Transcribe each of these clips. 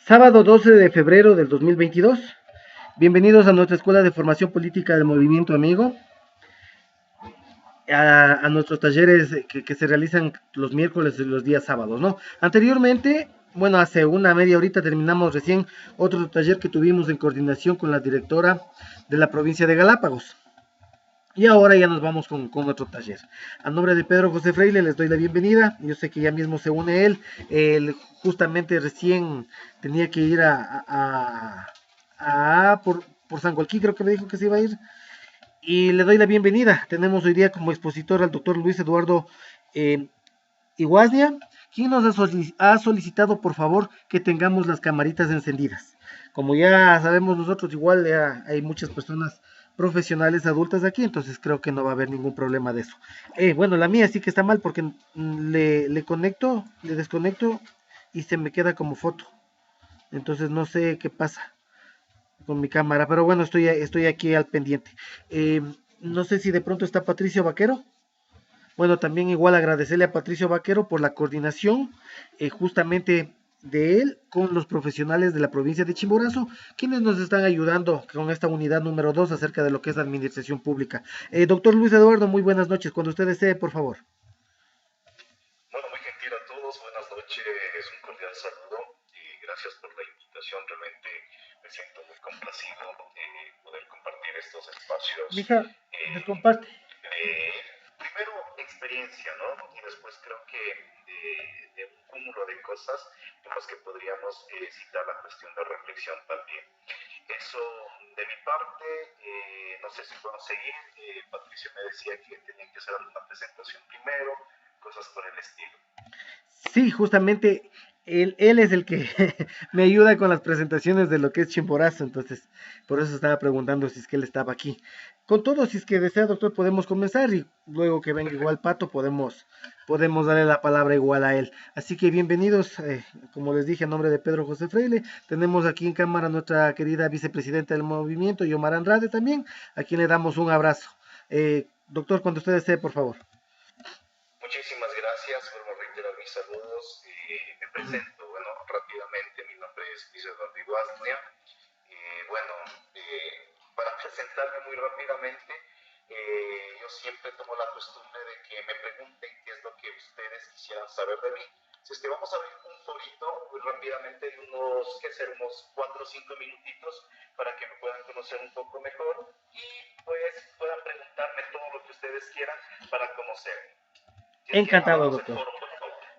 Sábado 12 de febrero del 2022. Bienvenidos a nuestra Escuela de Formación Política del Movimiento Amigo, a nuestros talleres que se realizan los miércoles y los días sábados, ¿no? Anteriormente, bueno, hace una media horita terminamos recién otro taller que tuvimos en coordinación con la directora de la provincia de Galápagos. Y ahora ya nos vamos con otro taller. A nombre de Pedro José Freile les doy la bienvenida. Yo sé que ya mismo se une él. Él justamente recién tenía que ir por San Joaquín, creo que me dijo que se iba a ir. Y le doy la bienvenida. Tenemos hoy día como expositor al doctor Luis Eduardo Iguaznia, quien nos ha solicitado por favor que tengamos las camaritas encendidas. Como ya sabemos nosotros, igual ya hay muchas personas profesionales adultas aquí, entonces creo que no va a haber ningún problema de eso. Bueno, la mía sí que está mal porque le conecto, le desconecto y se me queda como foto. Entonces no sé qué pasa con mi cámara, pero bueno, estoy aquí al pendiente. No sé si de pronto está Patricio Vaquero. Bueno, también igual agradecerle a Patricio Vaquero por la coordinación justamente de él con los profesionales de la provincia de Chimborazo, quienes nos están ayudando con esta unidad número 2 acerca de lo que es la administración pública. Doctor Luis Eduardo, muy buenas noches. Cuando usted desee, por favor. Bueno, muy gentil a todos, buenas noches, un cordial saludo y gracias por la invitación. Realmente me siento muy complacido de poder compartir estos espacios. Mija, descomparte. Primero, experiencia, ¿no? Y después creo que de un cúmulo de cosas en las que podríamos citar la cuestión de reflexión también. Eso de mi parte, no sé si puedo seguir. Patricio me decía que tenía que hacer una presentación primero, cosas por el estilo. Sí, justamente él es el que me ayuda con las presentaciones de lo que es Chimborazo, entonces por eso estaba preguntando si es que él estaba aquí. Con todo, si es que desea, doctor, podemos comenzar y luego que venga igual Pato, podemos darle la palabra igual a él. Así que bienvenidos, como les dije, a nombre de Pedro José Freile. Tenemos aquí en cámara a nuestra querida vicepresidenta del movimiento, Yomar Andrade también, a quien le damos un abrazo. Doctor, cuando usted desee, por favor. Muchísimas gracias, vuelvo a reiterar mis saludos. Me presento, bueno, rápidamente, mi nombre es Luis Eduardo Iguaznia. Bueno, para presentarme muy rápidamente, yo siempre tomo la costumbre de que me pregunten qué es lo que ustedes quisieran saber de mí. Si es que vamos a abrir un forito muy rápidamente de unos 4 o 5 minutitos para que me puedan conocer un poco mejor y pues puedan preguntarme todo lo que ustedes quieran para conocerme. Encantado, doctor.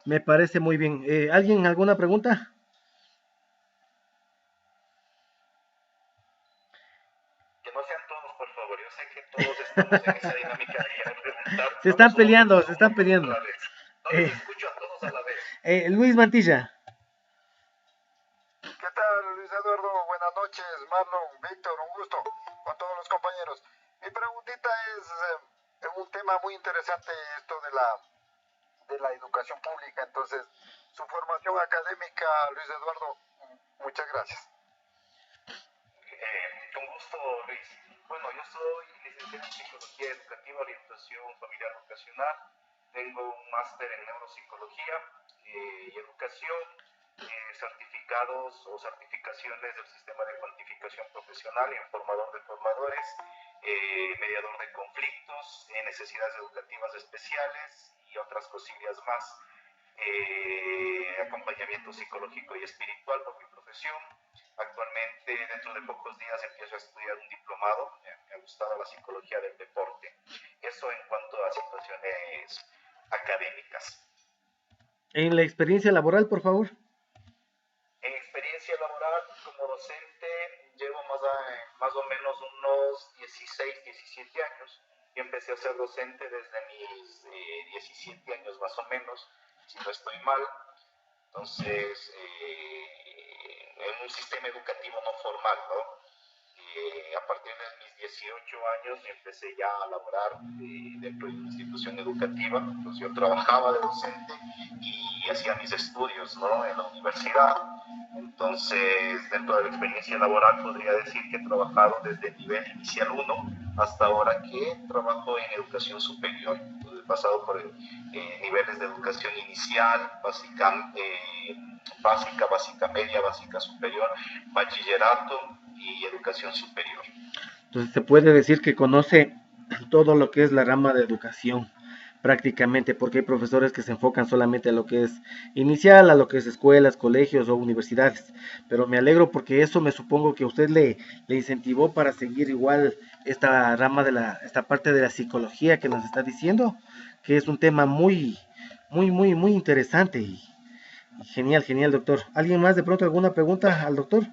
Me parece muy bien. ¿Alguien, alguna pregunta? Que no sean todos, por favor. Yo sé que todos estamos en esa dinámica de querer preguntar. Se están peleando, se están peleando. No les escucho a todos a la vez. Luis Mantilla. ¿Qué tal, Luis Eduardo? Buenas noches, Marlon, Víctor, un gusto con todos los compañeros. Mi preguntita es un tema muy interesante, esto de la educación pública. Entonces, su formación académica, Luis Eduardo, muchas gracias. Con gusto, Luis. Bueno, yo soy licenciado en Psicología Educativa, Orientación Familiar Vocacional. Tengo un máster en Neuropsicología y Educación, certificados o certificaciones del Sistema de Cuantificación Profesional en Formador de Formadores, mediador de conflictos, necesidades educativas especiales y otras cosillas más. Acompañamiento psicológico y espiritual por mi profesión. Actualmente, dentro de pocos días, empiezo a estudiar un diplomado. Me ha gustado la psicología del deporte. Eso en cuanto a situaciones académicas. En la experiencia laboral, por favor. En experiencia laboral como docente llevo más o menos unos 16, 17 años. Yo empecé a ser docente desde mis 17 años más o menos, si no estoy mal. Entonces, en un sistema educativo no formal, ¿no? A partir de mis 18 años empecé ya a laborar dentro de una institución educativa. Entonces yo trabajaba de docente y hacía mis estudios, ¿no?, en la universidad. Entonces, dentro de la experiencia laboral podría decir que he trabajado desde el nivel inicial 1 hasta ahora que trabajo en educación superior. Entonces, pasado por niveles de educación inicial, básica media, básica superior, bachillerato y educación superior. Entonces se puede decir que conoce todo lo que es la rama de educación prácticamente, porque hay profesores que se enfocan solamente a lo que es inicial, a lo que es escuelas, colegios o universidades, pero me alegro porque eso me supongo que usted le incentivó para seguir igual esta rama esta parte de la psicología que nos está diciendo, que es un tema muy interesante y genial, genial, doctor. ¿Alguien más de pronto alguna pregunta al doctor?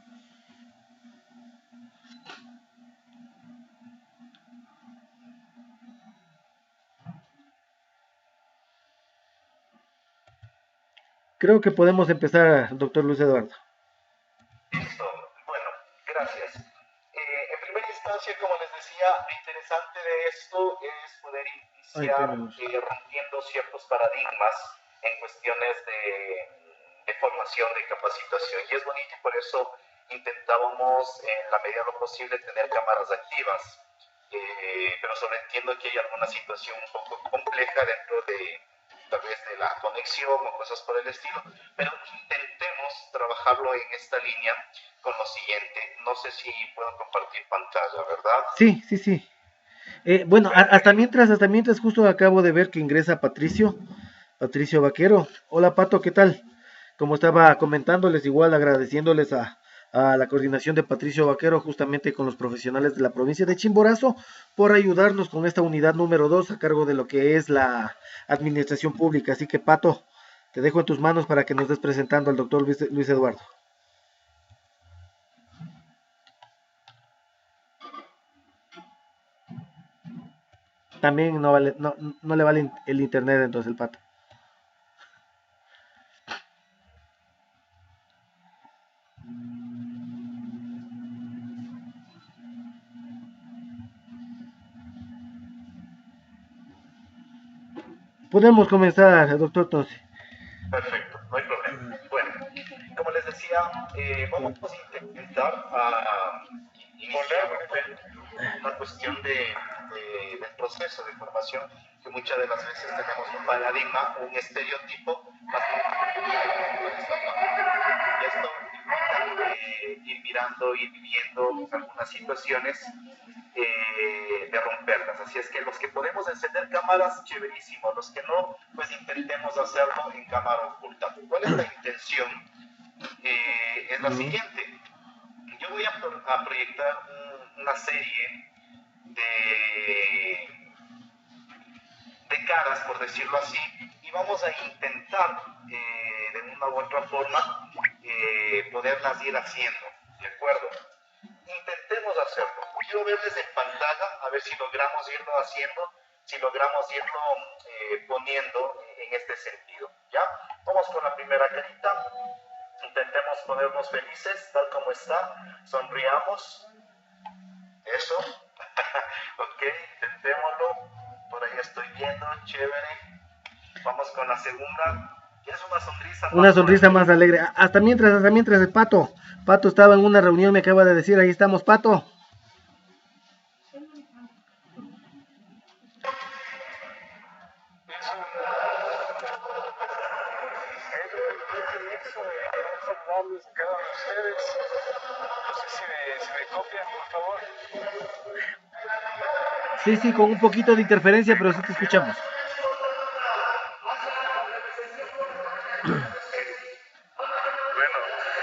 Creo que podemos empezar, doctor Luis Eduardo. Listo, bueno, gracias. En primera instancia, como les decía, lo interesante de esto es poder iniciar rompiendo ciertos paradigmas en cuestiones de formación, de capacitación, y es bonito y por eso intentábamos en la medida de lo posible tener cámaras activas, pero solo entiendo que hay alguna situación un poco compleja dentro de tal vez de la conexión o cosas por el estilo, pero intentemos trabajarlo en esta línea con lo siguiente. No sé si puedo compartir pantalla, ¿verdad? Sí. Bueno, hasta mientras justo acabo de ver que ingresa Patricio Vaquero. Hola Pato, ¿qué tal? Como estaba comentándoles, igual agradeciéndoles a la coordinación de Patricio Vaquero, justamente con los profesionales de la provincia de Chimborazo, por ayudarnos con esta unidad número 2 a cargo de lo que es la administración pública. Así que Pato, te dejo en tus manos para que nos estés presentando al doctor Luis Eduardo. También no le vale el internet entonces el Pato. Podemos comenzar, doctor Tonsi. Perfecto, no hay problema. Bueno, como les decía, vamos a intentar iniciar una cuestión del proceso de formación que muchas de las veces tenemos un paradigma, un estereotipo y esto implica ir mirando, ir viviendo algunas situaciones de romperlas. Así es que los que podemos encender cámaras, chéverísimo. Los que no, pues intentemos hacerlo en cámara oculta. ¿Cuál es la intención? Es la siguiente. Yo voy a proyectar una serie de caras, por decirlo así, y vamos a intentar de una u otra forma poderlas ir haciendo, ¿de acuerdo? Intentemos hacerlo. Quiero verles en pantalla a ver si logramos irlo haciendo, si logramos irlo poniendo en este sentido, ¿ya? Vamos con la primera carita. Intentemos ponernos felices, tal como está. Sonriamos. Eso. Ok, intentémoslo. Por ahí estoy viendo, chévere. Vamos con la segunda. ¿Quieres una sonrisa? Una sonrisa más alegre. Hasta mientras el Pato. Pato estaba en una reunión, me acaba de decir, ahí estamos, Pato. Cada uno de ustedes. No sé si me copian, por favor. Sí, con un poquito de interferencia, pero sí te escuchamos. Bueno,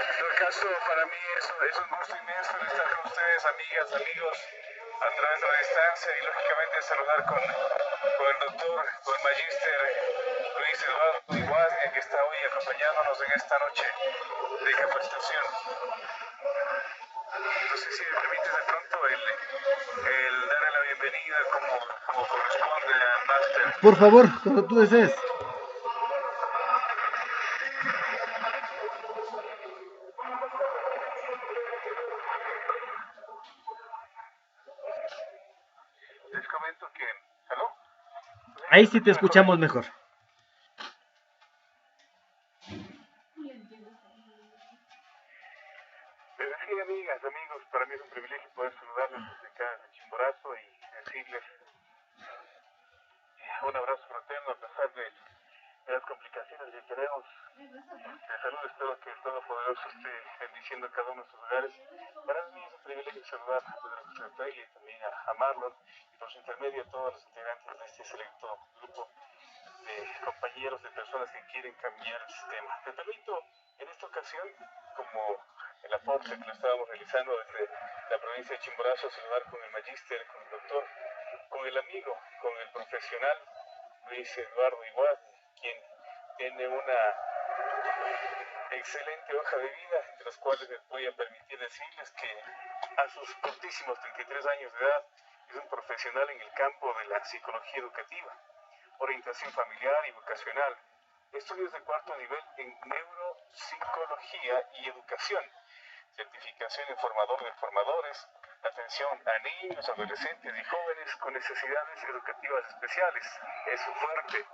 en todo caso, para mí es un gusto inmenso estar con ustedes, amigas, amigos, a través de la distancia y lógicamente saludar con el doctor, con el magíster Luis Eduardo Iguaznia, que está hoy acompañándonos en esta noche de capacitación. No sé si me permites de pronto el darle la bienvenida como corresponde al máster. Por favor, cuando tú desees. Les comento que... ¿Aló? Ahí sí te escuchamos mejor. Sí, amigas, amigos, para mí es un privilegio poder saludarles desde acá en Chimborazo y decirles un abrazo fraterno a pesar de las complicaciones que tenemos. De salud, espero que el Todopoderoso esté bendiciendo a cada uno de sus hogares. Para mí es un privilegio saludar a Pedro José Rey y también a Marlon y por su intermedio a todos los integrantes de este selecto grupo de compañeros, de personas que quieren cambiar el sistema. Me permito en esta ocasión, como el aporte que lo estábamos realizando desde la provincia de Chimborazo, saludar con el magíster, con el doctor, con el amigo, con el profesional Luis Eduardo Iguad, quien tiene una excelente hoja de vida, entre las cuales les voy a permitir decirles que a sus cortísimos 33 años de edad es un profesional en el campo de la psicología educativa, orientación familiar y vocacional, estudios de cuarto nivel en neuropsicología y educación, certificación en formador de formadores, atención a niños, adolescentes y jóvenes con necesidades educativas especiales, es su fuerte.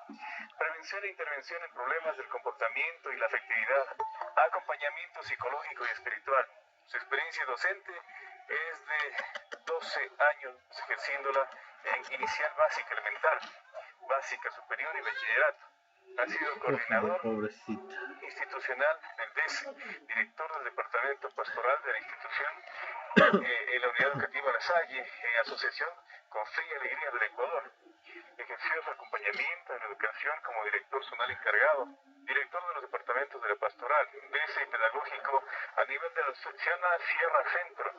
Prevención e intervención en problemas del comportamiento y la afectividad, acompañamiento psicológico y espiritual. Su experiencia docente es de 12 años ejerciéndola en inicial básica elemental, básica superior y bachillerato. Ha sido coordinador institucional del DES, director del Departamento Pastoral de la institución en la Unidad Educativa La Salle, en asociación con Fe y Alegría del Ecuador. Ejerció su acompañamiento en la educación como director zonal encargado, director de los departamentos de la pastoral, DES y pedagógico a nivel de la sección Sierra Centro,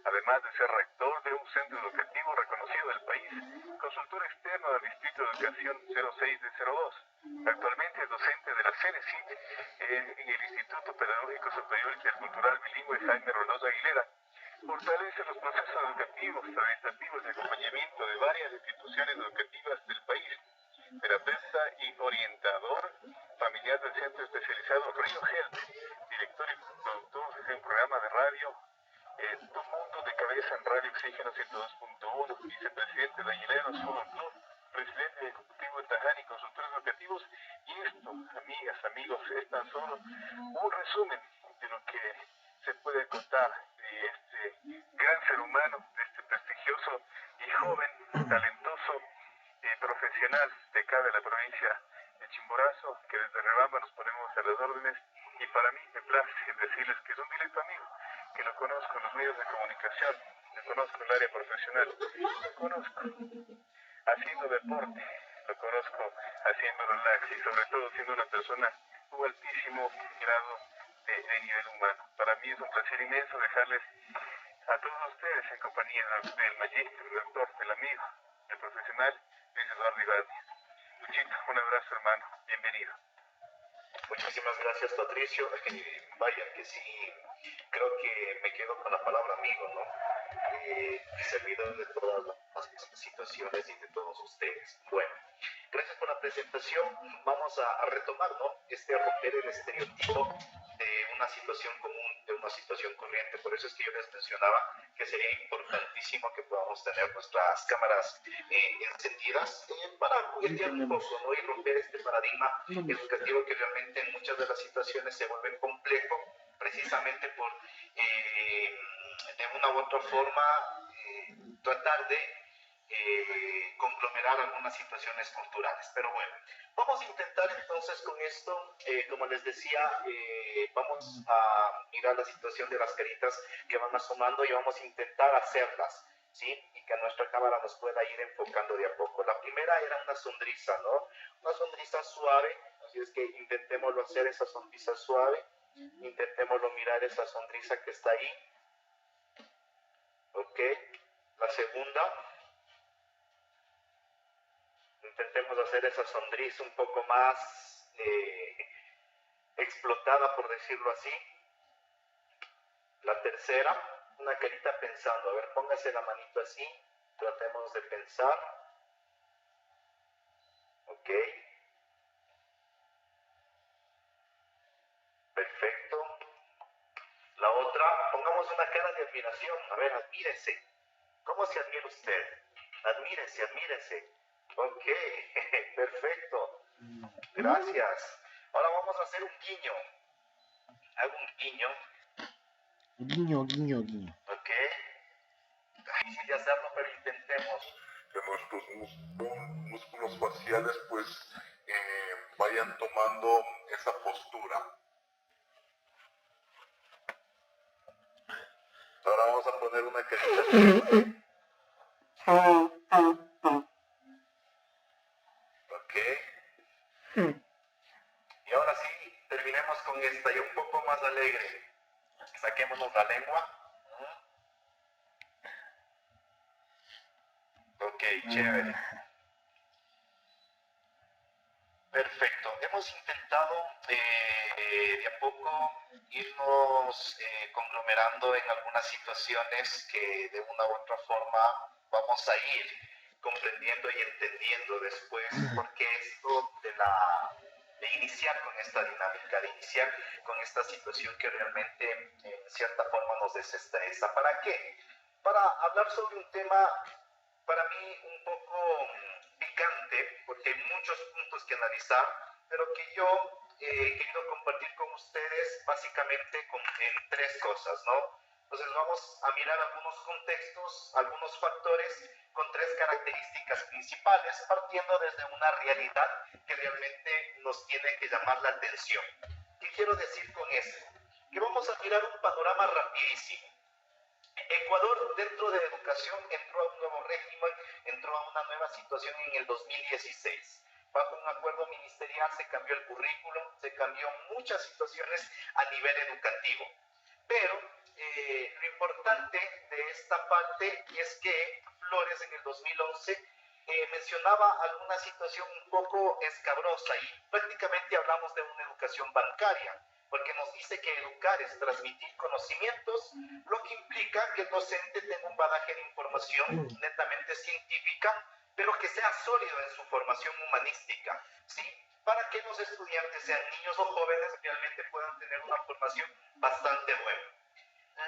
además de ser rector de un centro educativo reconocido del país, consultor externo del Distrito de Educación 06 de 02. Actualmente es docente de la CENESIC en el Instituto Pedagógico Superior Intercultural Bilingüe Jaime Rolós Aguilera. Fortalece los procesos educativos, administrativos y acompañamiento de varias instituciones educativas del país. Terapeuta y orientador familiar del Centro Especializado Río Health, director y productor de un programa de radio Tu Mundo de Cabeza en Radio Oxígeno 102.1, vicepresidente de Aguileros Fútbol Club, presidente ejecutivo de Tajani, consultores educativos. Y esto, amigas, amigos, es tan solo un resumen de lo que se puede contar de este gran ser humano, de este prestigioso y joven, talentoso profesional de acá de la provincia de Chimborazo, que desde Rebamba nos ponemos a las órdenes. Y para mí me place decirles que es un directo amigo, que lo conozco en los medios de comunicación, lo conozco en el área profesional, lo conozco haciendo deporte, lo conozco haciendo relax y sobre todo siendo una persona de un altísimo grado de nivel humano. Para mí es un placer inmenso dejarles a todos ustedes en compañía del magíster, del doctor, del amigo, del profesional Luis Eduardo Ibáñez. Luchito, un abrazo hermano, bienvenido. Muchísimas gracias, Patricio. Vaya que sí, creo que me quedo con la palabra amigo, ¿no? Servidor de todas las situaciones y de todos ustedes. Bueno, gracias por la presentación. Vamos a retomar, ¿no? Romper el estereotipo de una situación común, de una situación corriente. Por eso es que yo les mencionaba que sería importantísimo que podamos tener nuestras cámaras encendidas para juguetear un poco, ¿no? Y romper este paradigma educativo que realmente en muchas de las situaciones se vuelve complejo, precisamente por, de una u otra forma, tratar de conglomerar algunas situaciones culturales. Pero bueno, vamos a intentar entonces con esto, como les decía, vamos a mirar la situación de las caritas que van asomando y vamos a intentar hacerlas, ¿sí? Y que nuestra cámara nos pueda ir enfocando de a poco. La primera era una sonrisa, ¿no? Una sonrisa suave, así es que intentémoslo hacer, esa sonrisa suave, intentémoslo mirar esa sonrisa que está ahí, ¿ok? La segunda, intentemos hacer esa sonrisa un poco más explotada, por decirlo así. La tercera, una carita pensando. A ver, póngase la manito así, tratemos de pensar. Ok. Perfecto. La otra, pongamos una cara de admiración. A ver, admírese. ¿Cómo se admira usted? Admírese, admírese. Ok, perfecto. Gracias. Ahora vamos a hacer un guiño. Hago un guiño. Guiño, guiño, guiño. Ok. Difícil de hacerlo, pero intentemos. que nuestros músculos faciales pues vayan tomando esa postura. Ahora vamos a poner una carita. Ok. Y ahora sí, terminemos con esta ya un poco más alegre. Saquémonos la lengua. Ok, chévere. Perfecto. Hemos intentado de a poco irnos conglomerando en algunas situaciones que de una u otra forma vamos a ir comprendiendo y entendiendo después porque esto de iniciar con esta dinámica, de iniciar con esta situación que realmente en cierta forma nos desestresa. ¿Para qué? Para hablar sobre un tema para mí un poco picante, porque hay muchos puntos que analizar, pero que yo he querido compartir con ustedes básicamente en tres cosas, ¿no? Entonces vamos a mirar algunos contextos, algunos factores con tres características principales, partiendo desde una realidad que realmente nos tiene que llamar la atención. ¿Qué quiero decir con esto? Que vamos a mirar un panorama rapidísimo. Ecuador, dentro de educación, entró a un nuevo régimen, entró a una nueva situación en el 2016. Bajo un acuerdo ministerial se cambió el currículum, se cambió muchas situaciones a nivel educativo. Pero lo importante de esta parte es que Flores en el 2011 mencionaba alguna situación un poco escabrosa y prácticamente hablamos de una educación bancaria, porque nos dice que educar es transmitir conocimientos, lo que implica que el docente tenga un bagaje de información netamente científica, pero que sea sólido en su formación humanística, ¿sí? Para que los estudiantes, sean niños o jóvenes, realmente puedan tener una formación bastante buena.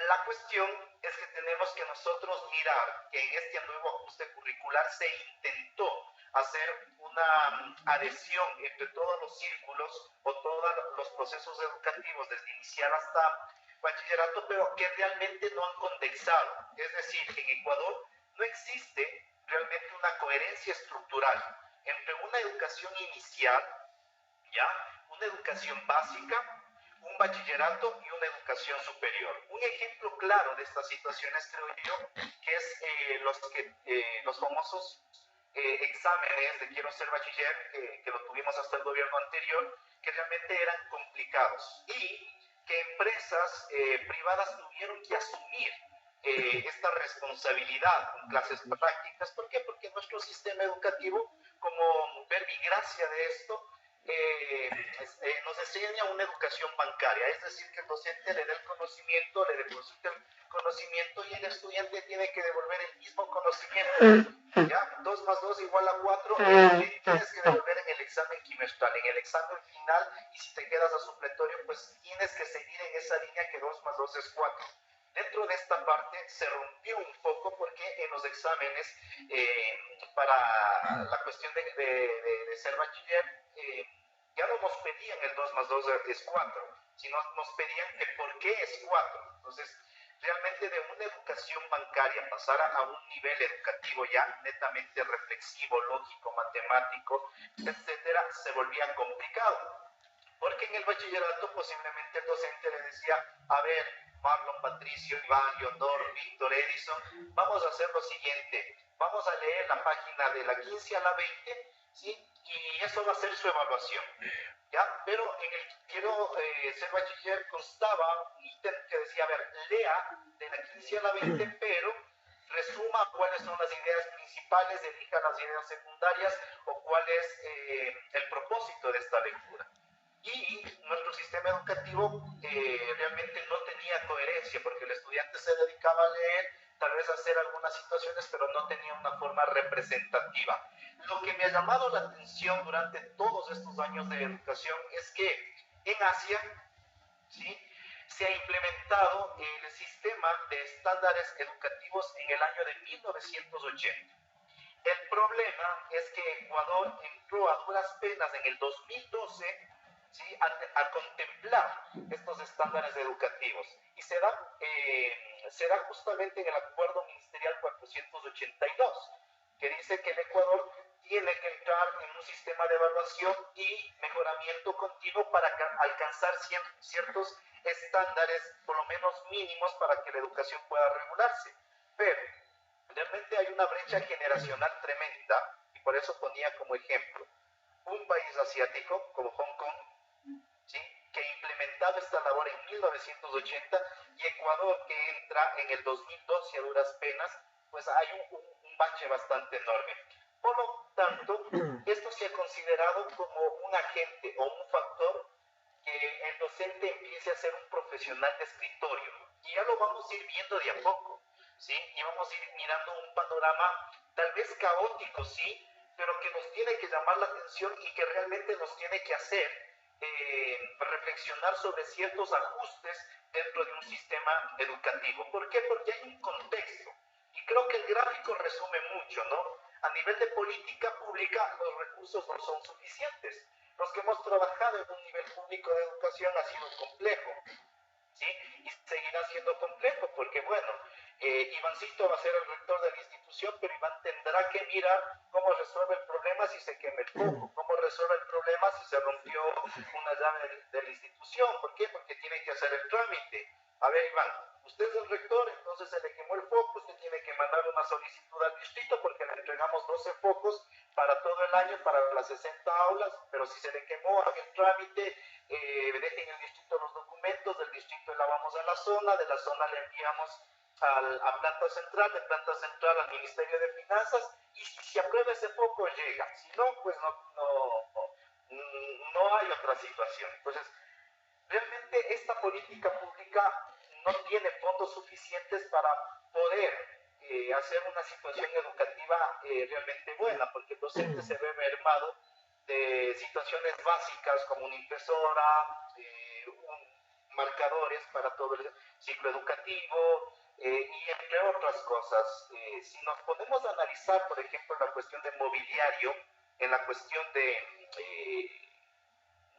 La cuestión es que tenemos que nosotros mirar que en este nuevo ajuste curricular se intentó hacer una adhesión entre todos los círculos o todos los procesos educativos desde inicial hasta bachillerato, pero que realmente no han condensado. Es decir, en Ecuador no existe realmente una coherencia estructural entre una educación inicial, ¿ya? Una educación básica, un bachillerato y una educación superior. Un ejemplo claro de estas situaciones, creo yo, que es los famosos exámenes de quiero ser bachiller, que lo tuvimos hasta el gobierno anterior, que realmente eran complicados y que empresas privadas tuvieron que asumir esta responsabilidad con clases prácticas. ¿Por qué? Porque nuestro sistema educativo, como verbigracia de esto, nos enseña una educación bancaria, es decir, que el docente le dé el conocimiento, le deposita el conocimiento y el estudiante tiene que devolver el mismo conocimiento. ¿Ya? 2 más 2 igual a 4, tienes que devolver en el examen quimestral, en el examen final, y si te quedas a supletorio, pues tienes que seguir en esa línea que 2 más 2 es 4. Dentro de esta parte se rompió un poco porque en los exámenes para la cuestión de ser bachiller ya no nos pedían el 2 más 2 es 4, sino nos pedían que por qué es 4. Entonces, realmente de una educación bancaria pasar a un nivel educativo ya netamente reflexivo, lógico, matemático, etcétera, se volvía complicado. Porque en el bachillerato posiblemente el docente le decía, a ver, Marlon, Patricio, Iván, Leonor, Víctor, Edison, vamos a hacer lo siguiente, vamos a leer la página de la 15 a la 20, ¿sí? Y eso va a ser su evaluación, ¿ya? Pero en el quiero ser bachiller constaba un ítem que decía, a ver, lea de la 15 a la 20, pero resuma cuáles son las ideas principales, elija las ideas secundarias o cuál es el propósito de esta lectura. Y nuestro sistema educativo realmente no tenía coherencia porque el estudiante se dedicaba a leer, tal vez a hacer algunas situaciones, pero no tenía una forma representativa. Lo que me ha llamado la atención durante todos estos años de educación es que en Asia, ¿sí?, se ha implementado el sistema de estándares educativos en el año de 1980. El problema es que Ecuador entró a duras penas en el 2012, ¿sí?, a contemplar estos estándares educativos y se da justamente en el acuerdo ministerial 482. que dice que el Ecuador tiene que entrar en un sistema de evaluación y mejoramiento continuo para alcanzar ciertos estándares, por lo menos mínimos, para que la educación pueda regularse. Pero realmente hay una brecha generacional tremenda, y por eso ponía como ejemplo un país asiático como Hong Kong, ¿sí?, que implementaba esta labor en 1980, y Ecuador, que entra en el 2012 a duras penas, pues hay un bache bastante enorme. Por lo tanto, esto se ha considerado como un agente o un factor que el docente empiece a ser un profesional de escritorio. Y ya lo vamos a ir viendo de a poco, ¿sí? Y vamos a ir mirando un panorama tal vez caótico, sí, pero que nos tiene que llamar la atención y que realmente nos tiene que hacer reflexionar sobre ciertos ajustes dentro de un sistema educativo. ¿Por qué? Porque hay un contexto. Y creo que el gráfico resume mucho, ¿no? A nivel de política pública, los recursos no son suficientes. Los que hemos trabajado en un nivel público de educación ha sido complejo, ¿sí? Y seguirá siendo complejo porque, bueno, Ivancito va a ser el rector de la institución, pero Iván tendrá que mirar cómo resuelve el problema si se quema el foco, cómo resuelve el problema si se rompió una llave de la institución. ¿Por qué? Porque tiene que hacer el trámite. A ver, Iván, usted es el rector, entonces se le quemó el foco, usted tiene que mandar una solicitud al distrito porque le entregamos 12 focos para todo el año, para las 60 aulas, pero si se le quemó, haga el trámite, dejen en el distrito los documentos, del distrito lavamos a la zona, de la zona le enviamos a planta central, de planta central al Ministerio de Finanzas, y si se aprueba ese foco llega, si no, pues no hay otra situación. Entonces, realmente esta política pública no tiene fondos suficientes para poder hacer una situación educativa realmente buena, porque el docente se ve mermado de situaciones básicas como una impresora, marcadores para todo el ciclo educativo, y entre otras cosas. Si nos ponemos a analizar, por ejemplo, la cuestión de mobiliario, en la cuestión de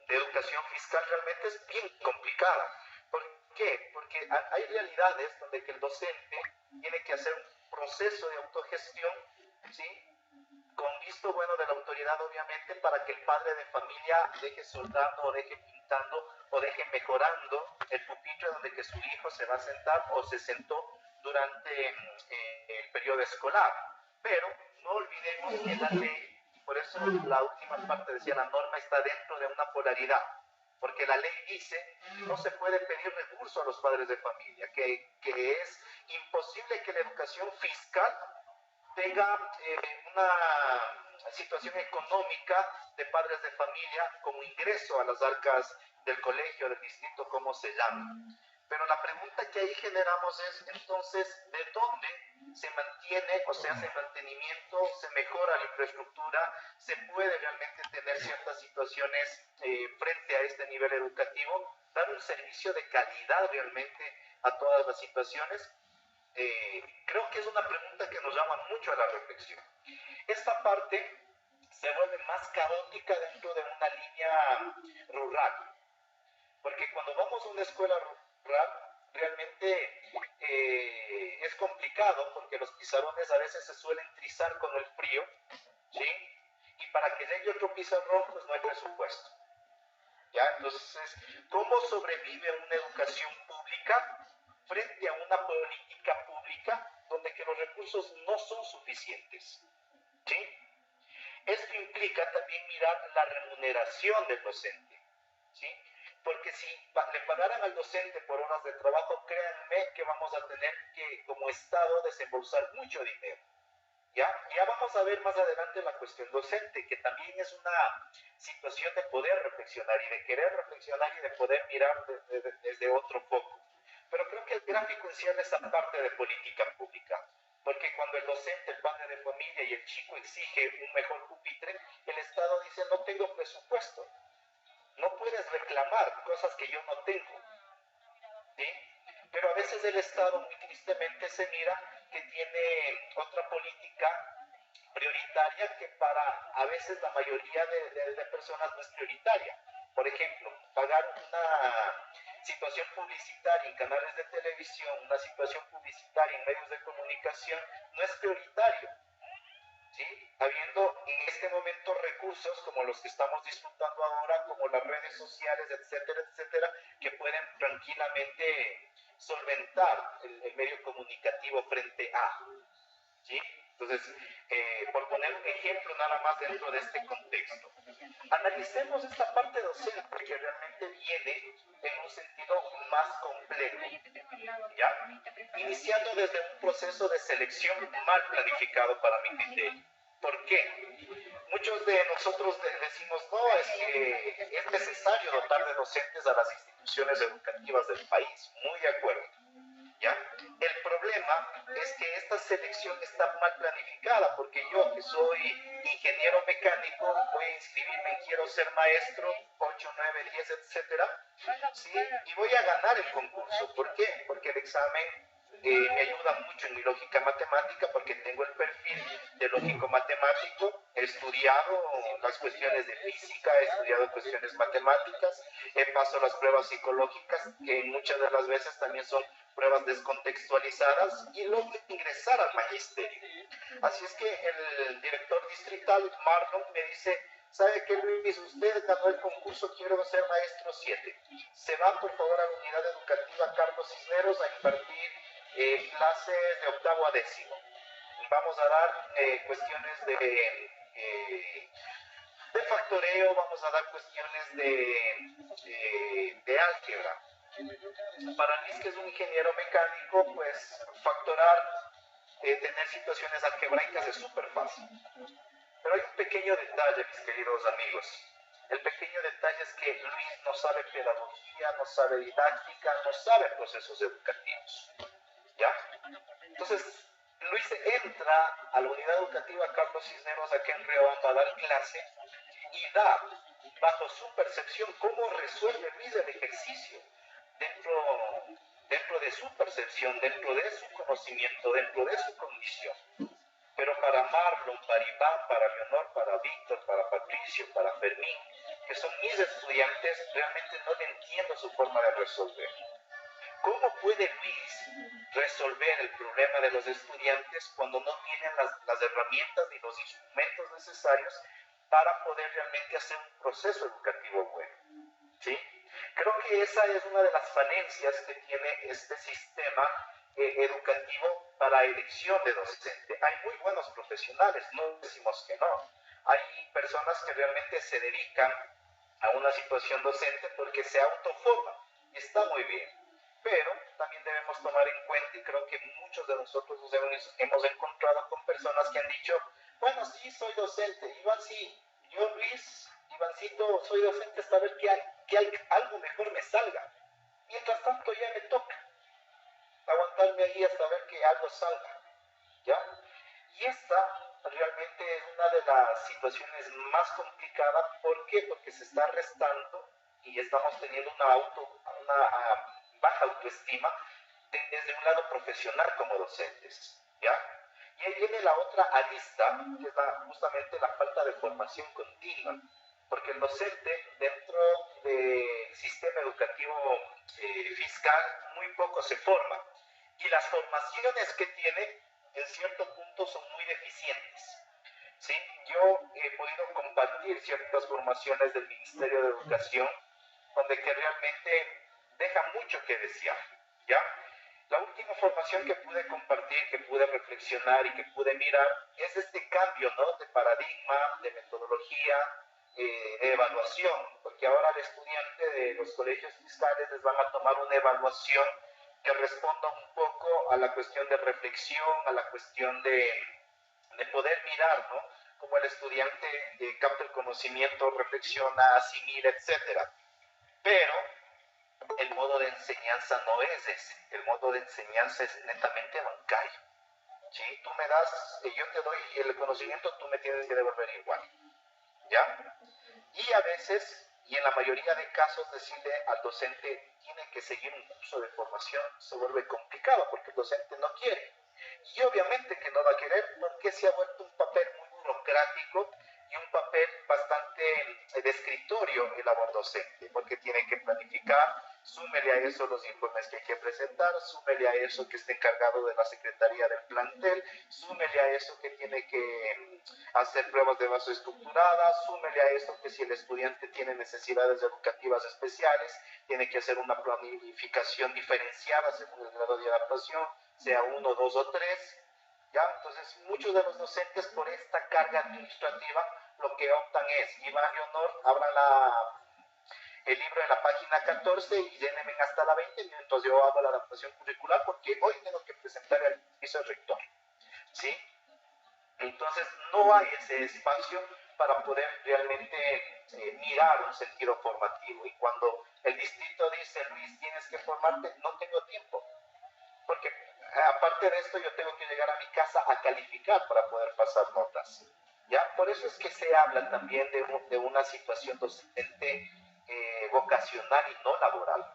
educación fiscal, realmente es bien complicada. ¿Por qué? Porque hay realidades donde que el docente tiene que hacer un proceso de autogestión, ¿sí?, con visto bueno de la autoridad, obviamente, para que el padre de familia deje soldando o deje pintando o deje mejorando el pupitre donde que su hijo se va a sentar o se sentó durante el periodo escolar. Pero no olvidemos que la ley, y por eso la última parte decía, la norma está dentro de una polaridad, porque la ley dice que no se puede pedir recurso a los padres de familia, que es imposible que la educación fiscal tenga una situación económica de padres de familia como ingreso a las arcas del colegio, del distrito, como se llama. Pero la pregunta que ahí generamos es, entonces, ¿de dónde se mantiene o se hace mantenimiento, se mejora la infraestructura, se puede realmente tener ciertas situaciones frente a este nivel educativo, dar un servicio de calidad realmente a todas las situaciones? Creo que es una pregunta que nos llama mucho a la reflexión. Esta parte se vuelve más caótica dentro de una línea rural, porque cuando vamos a una escuela rural, realmente es complicado porque los pizarrones a veces se suelen trizar con el frío, ¿sí? Y para que llegue otro pizarrón, pues no hay presupuesto. ¿Ya? Entonces, ¿cómo sobrevive una educación pública frente a una política pública donde que los recursos no son suficientes? ¿Sí? Esto implica también mirar la remuneración del docente, ¿sí? Porque si le pagaran al docente por horas de trabajo, créanme que vamos a tener que, como Estado, desembolsar mucho dinero. Ya vamos a ver más adelante la cuestión docente, que también es una situación de poder reflexionar y de querer reflexionar y de poder mirar desde otro foco. Pero creo que el gráfico encierra esa parte de política pública, porque cuando el docente, el padre de familia y el chico exige un mejor pupitre, el Estado dice no tengo presupuesto, no puedes reclamar cosas que yo no tengo, ¿sí? Pero a veces el Estado muy tristemente se mira que tiene otra política prioritaria que para a veces la mayoría de personas no es prioritaria. Por ejemplo, pagar una situación publicitaria en canales de televisión, una situación publicitaria en medios de comunicación, no es prioritario, ¿sí? Habiendo en este momento recursos como los que estamos disfrutando ahora, como las redes sociales, etcétera, etcétera, que pueden tranquilamente solventar el medio comunicativo frente a, ¿sí? Entonces, por poner un ejemplo nada más dentro de este contexto, analicemos esta parte docente que realmente viene en un sentido más complejo, ¿ya? Iniciando desde un proceso de selección mal planificado para mi criterio. ¿Por qué? Muchos de nosotros decimos, no, es que es necesario dotar de docentes a las instituciones educativas del país. Muy de acuerdo. ¿Ya? El problema es que esta selección está mal planificada, porque yo, que soy ingeniero mecánico, voy a inscribirme en quiero ser maestro, 8, 9, 10, etcétera, ¿sí? Y voy a ganar el concurso. ¿Por qué? Porque el examen me ayuda mucho en mi lógica matemática, porque tengo el perfil de lógico matemático, he estudiado las cuestiones de física, he estudiado cuestiones matemáticas, he pasado las pruebas psicológicas, que muchas de las veces también son pruebas descontextualizadas, y logro ingresar al magisterio. Así es que el director distrital, Marlon, me dice, ¿sabe qué, Luis? Usted ganó el concurso Quiero ser maestro 7. Se va, por favor, a la unidad educativa Carlos Cisneros a impartir clases de octavo a décimo. Vamos a dar cuestiones de factoreo, vamos a dar cuestiones de álgebra. Para mí, que es un ingeniero mecánico, pues factorar, tener situaciones algebraicas es súper fácil. Pero hay un pequeño detalle, mis queridos amigos. El pequeño detalle es que Luis no sabe pedagogía, no sabe didáctica, no sabe procesos educativos. ¿Ya? Entonces, Luis entra a la unidad educativa Carlos Cisneros aquí en Riobamba a dar clase y da, bajo su percepción, cómo resuelve Luis el ejercicio dentro de su percepción, dentro de su conocimiento, dentro de su condición. Pero para Marlon, para Iván, para Leonor, para Víctor, para Patricio, para Fermín, que son mis estudiantes, realmente no le entiendo su forma de resolver. ¿Cómo puede Luis resolver el problema de los estudiantes cuando no tienen las herramientas ni los instrumentos necesarios para poder realmente hacer un proceso educativo bueno? ¿Sí? Creo que esa es una de las falencias que tiene este sistema educativo para elección de docente. Hay muy buenos profesionales, no decimos que no. Hay personas que realmente se dedican a una situación docente porque se autoforman y está muy bien. Pero también debemos tomar en cuenta, y creo que muchos de nosotros nos hemos encontrado con personas que han dicho, bueno, sí, soy docente, Iván, sí, yo, Luis, Ivancito, soy docente hasta ver que algo mejor me salga. Mientras tanto ya me toca aguantarme ahí hasta ver que algo salga, ¿ya? Y esta realmente es una de las situaciones más complicadas. ¿Por qué? Porque se está restando y estamos teniendo una baja autoestima desde un lado profesional como docentes, ¿ya? Y ahí viene la otra arista, que es justamente la falta de formación continua, porque el docente dentro del sistema educativo fiscal muy poco se forma, y las formaciones que tiene en cierto punto son muy deficientes. ¿Sí? Yo he podido compartir ciertas formaciones del Ministerio de Educación donde que realmente deja mucho que desear, ¿ya? La última formación que pude compartir, que pude reflexionar y que pude mirar es este cambio, ¿no? De paradigma, de metodología, de evaluación, porque ahora al estudiante de los colegios fiscales les van a tomar una evaluación que responda un poco a la cuestión de reflexión, a la cuestión de poder mirar, ¿no? Cómo el estudiante capta el conocimiento, reflexiona, asimila, etcétera. Pero el modo de enseñanza no es ese. El modo de enseñanza es netamente bancario. ¿Sí? Tú me das, yo te doy el conocimiento, tú me tienes que devolver igual. ¿Ya? Y a veces, y en la mayoría de casos, decirle al docente tiene que seguir un curso de formación se vuelve complicado porque el docente no quiere. Y obviamente que no va a querer porque se ha vuelto un papel muy burocrático y un papel bastante de escritorio el labor docente, porque tiene que planificar súmele a eso los informes que hay que presentar, súmele a eso que está encargado de la Secretaría del plantel, súmele a eso que tiene que hacer pruebas de base estructurada, súmele a eso que si el estudiante tiene necesidades educativas especiales, tiene que hacer una planificación diferenciada según el grado de adaptación, sea 1, 2 o 3. ¿Ya? Entonces, muchos de los docentes por esta carga administrativa lo que optan es, Iván y Honor, abran el libro en la página 14 y llénenme hasta la 20 mientras yo hago la adaptación curricular porque hoy tengo que presentar el piso rector. ¿Sí? Entonces, no hay ese espacio para poder realmente mirar un sentido formativo. Y cuando el distrito dice, Luis, tienes que formarte, no tengo tiempo. Porque aparte de esto yo tengo que llegar a mi casa a calificar para poder pasar notas. ¿Ya? Por eso es que se habla también de una situación docente vocacional y no laboral.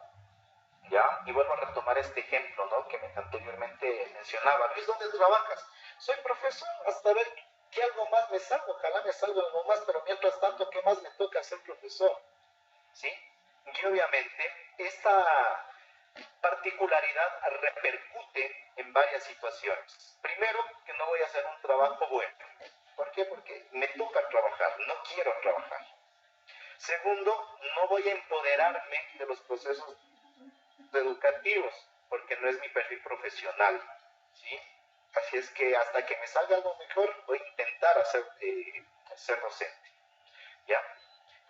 ¿Ya? Y vuelvo a retomar este ejemplo, ¿no? Que anteriormente mencionaba. Luis, ¿dónde trabajas? Soy profesor, hasta ver qué algo más me salgo. Ojalá me salga algo más, pero mientras tanto, ¿qué más me toca ser profesor? ¿Sí? Y obviamente esta particularidad repercute en varias situaciones. Primero, que no voy a hacer un trabajo bueno. ¿Por qué? Porque me toca trabajar, no quiero trabajar. Segundo, no voy a empoderarme de los procesos educativos, porque no es mi perfil profesional. ¿Sí? Así es que hasta que me salga algo mejor, voy a intentar ser docente. ¿Ya?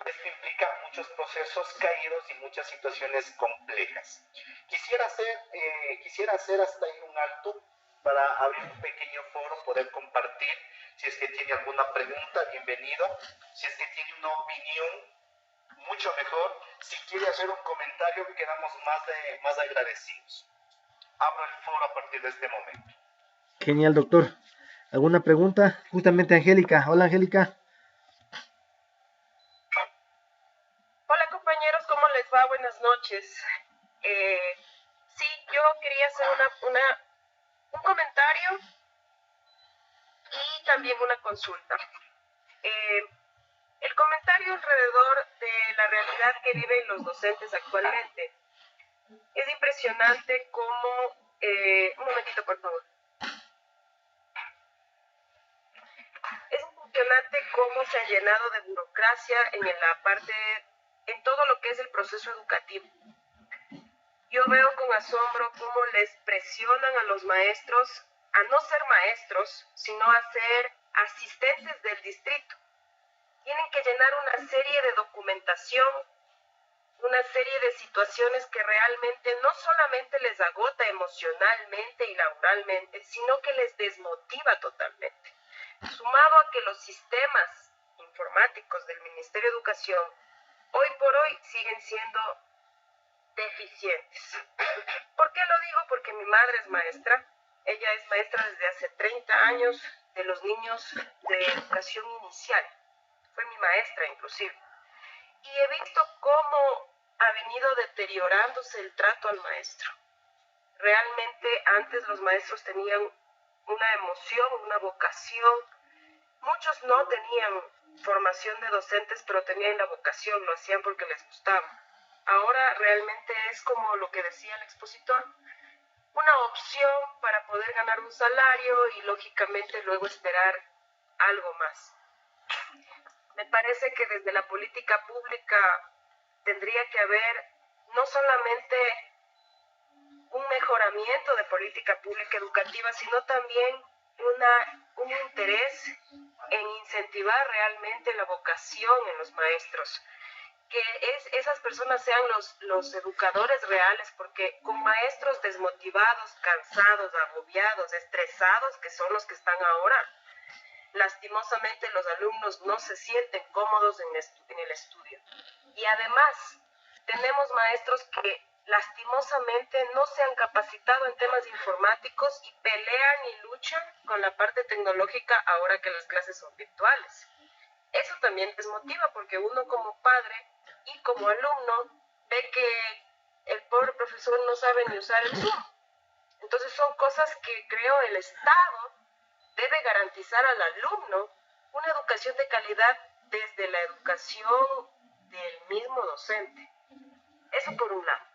Esto implica muchos procesos caídos y muchas situaciones complejas. Quisiera hacer hasta ahí un alto para abrir un pequeño foro, poder compartir. Si es que tiene alguna pregunta, bienvenido. Si es que tiene una opinión, mucho mejor. Si quiere hacer un comentario, quedamos más agradecidos. Abro el foro a partir de este momento. Genial, doctor. ¿Alguna pregunta? Justamente Angélica. Hola, Angélica. Hola compañeros, ¿cómo les va? Buenas noches. Sí, yo quería hacer un comentario y también una consulta. El comentario alrededor de la realidad que viven los docentes actualmente. Es impresionante cómo... un momentito, por favor. Es impresionante cómo se ha llenado de burocracia en todo lo que es el proceso educativo. Yo veo con asombro cómo les presionan a los maestros a no ser maestros, sino a ser asistentes del distrito. Tienen que llenar una serie de documentación, una serie de situaciones que realmente no solamente les agota emocionalmente y laboralmente, sino que les desmotiva totalmente. Sumado a que los sistemas informáticos del Ministerio de Educación hoy por hoy siguen siendo deficientes. ¿Por qué lo digo? Porque mi madre es maestra. Ella es maestra desde hace 30 años de los niños de educación inicial. Fue mi maestra inclusive. Y he visto cómo ha venido deteriorándose el trato al maestro. Realmente antes los maestros tenían una emoción, una vocación. Muchos no tenían formación de docentes, pero tenían la vocación, lo hacían porque les gustaba. Ahora realmente es como lo que decía el expositor, una opción para poder ganar un salario y lógicamente luego esperar algo más. Me parece que desde la política pública tendría que haber no solamente un mejoramiento de política pública educativa, sino también un interés en incentivar realmente la vocación en los maestros. Que esas personas sean los educadores reales, porque con maestros desmotivados, cansados, agobiados, estresados, que son los que están ahora, lastimosamente los alumnos no se sienten cómodos en el estudio. Y además, tenemos maestros que lastimosamente no se han capacitado en temas informáticos y pelean y luchan con la parte tecnológica ahora que las clases son virtuales. Eso también desmotiva porque uno como padre y como alumno ve que el pobre profesor no sabe ni usar el Zoom. Entonces son cosas que creo el Estado debe garantizar al alumno una educación de calidad desde la educación del mismo docente. Eso por un lado.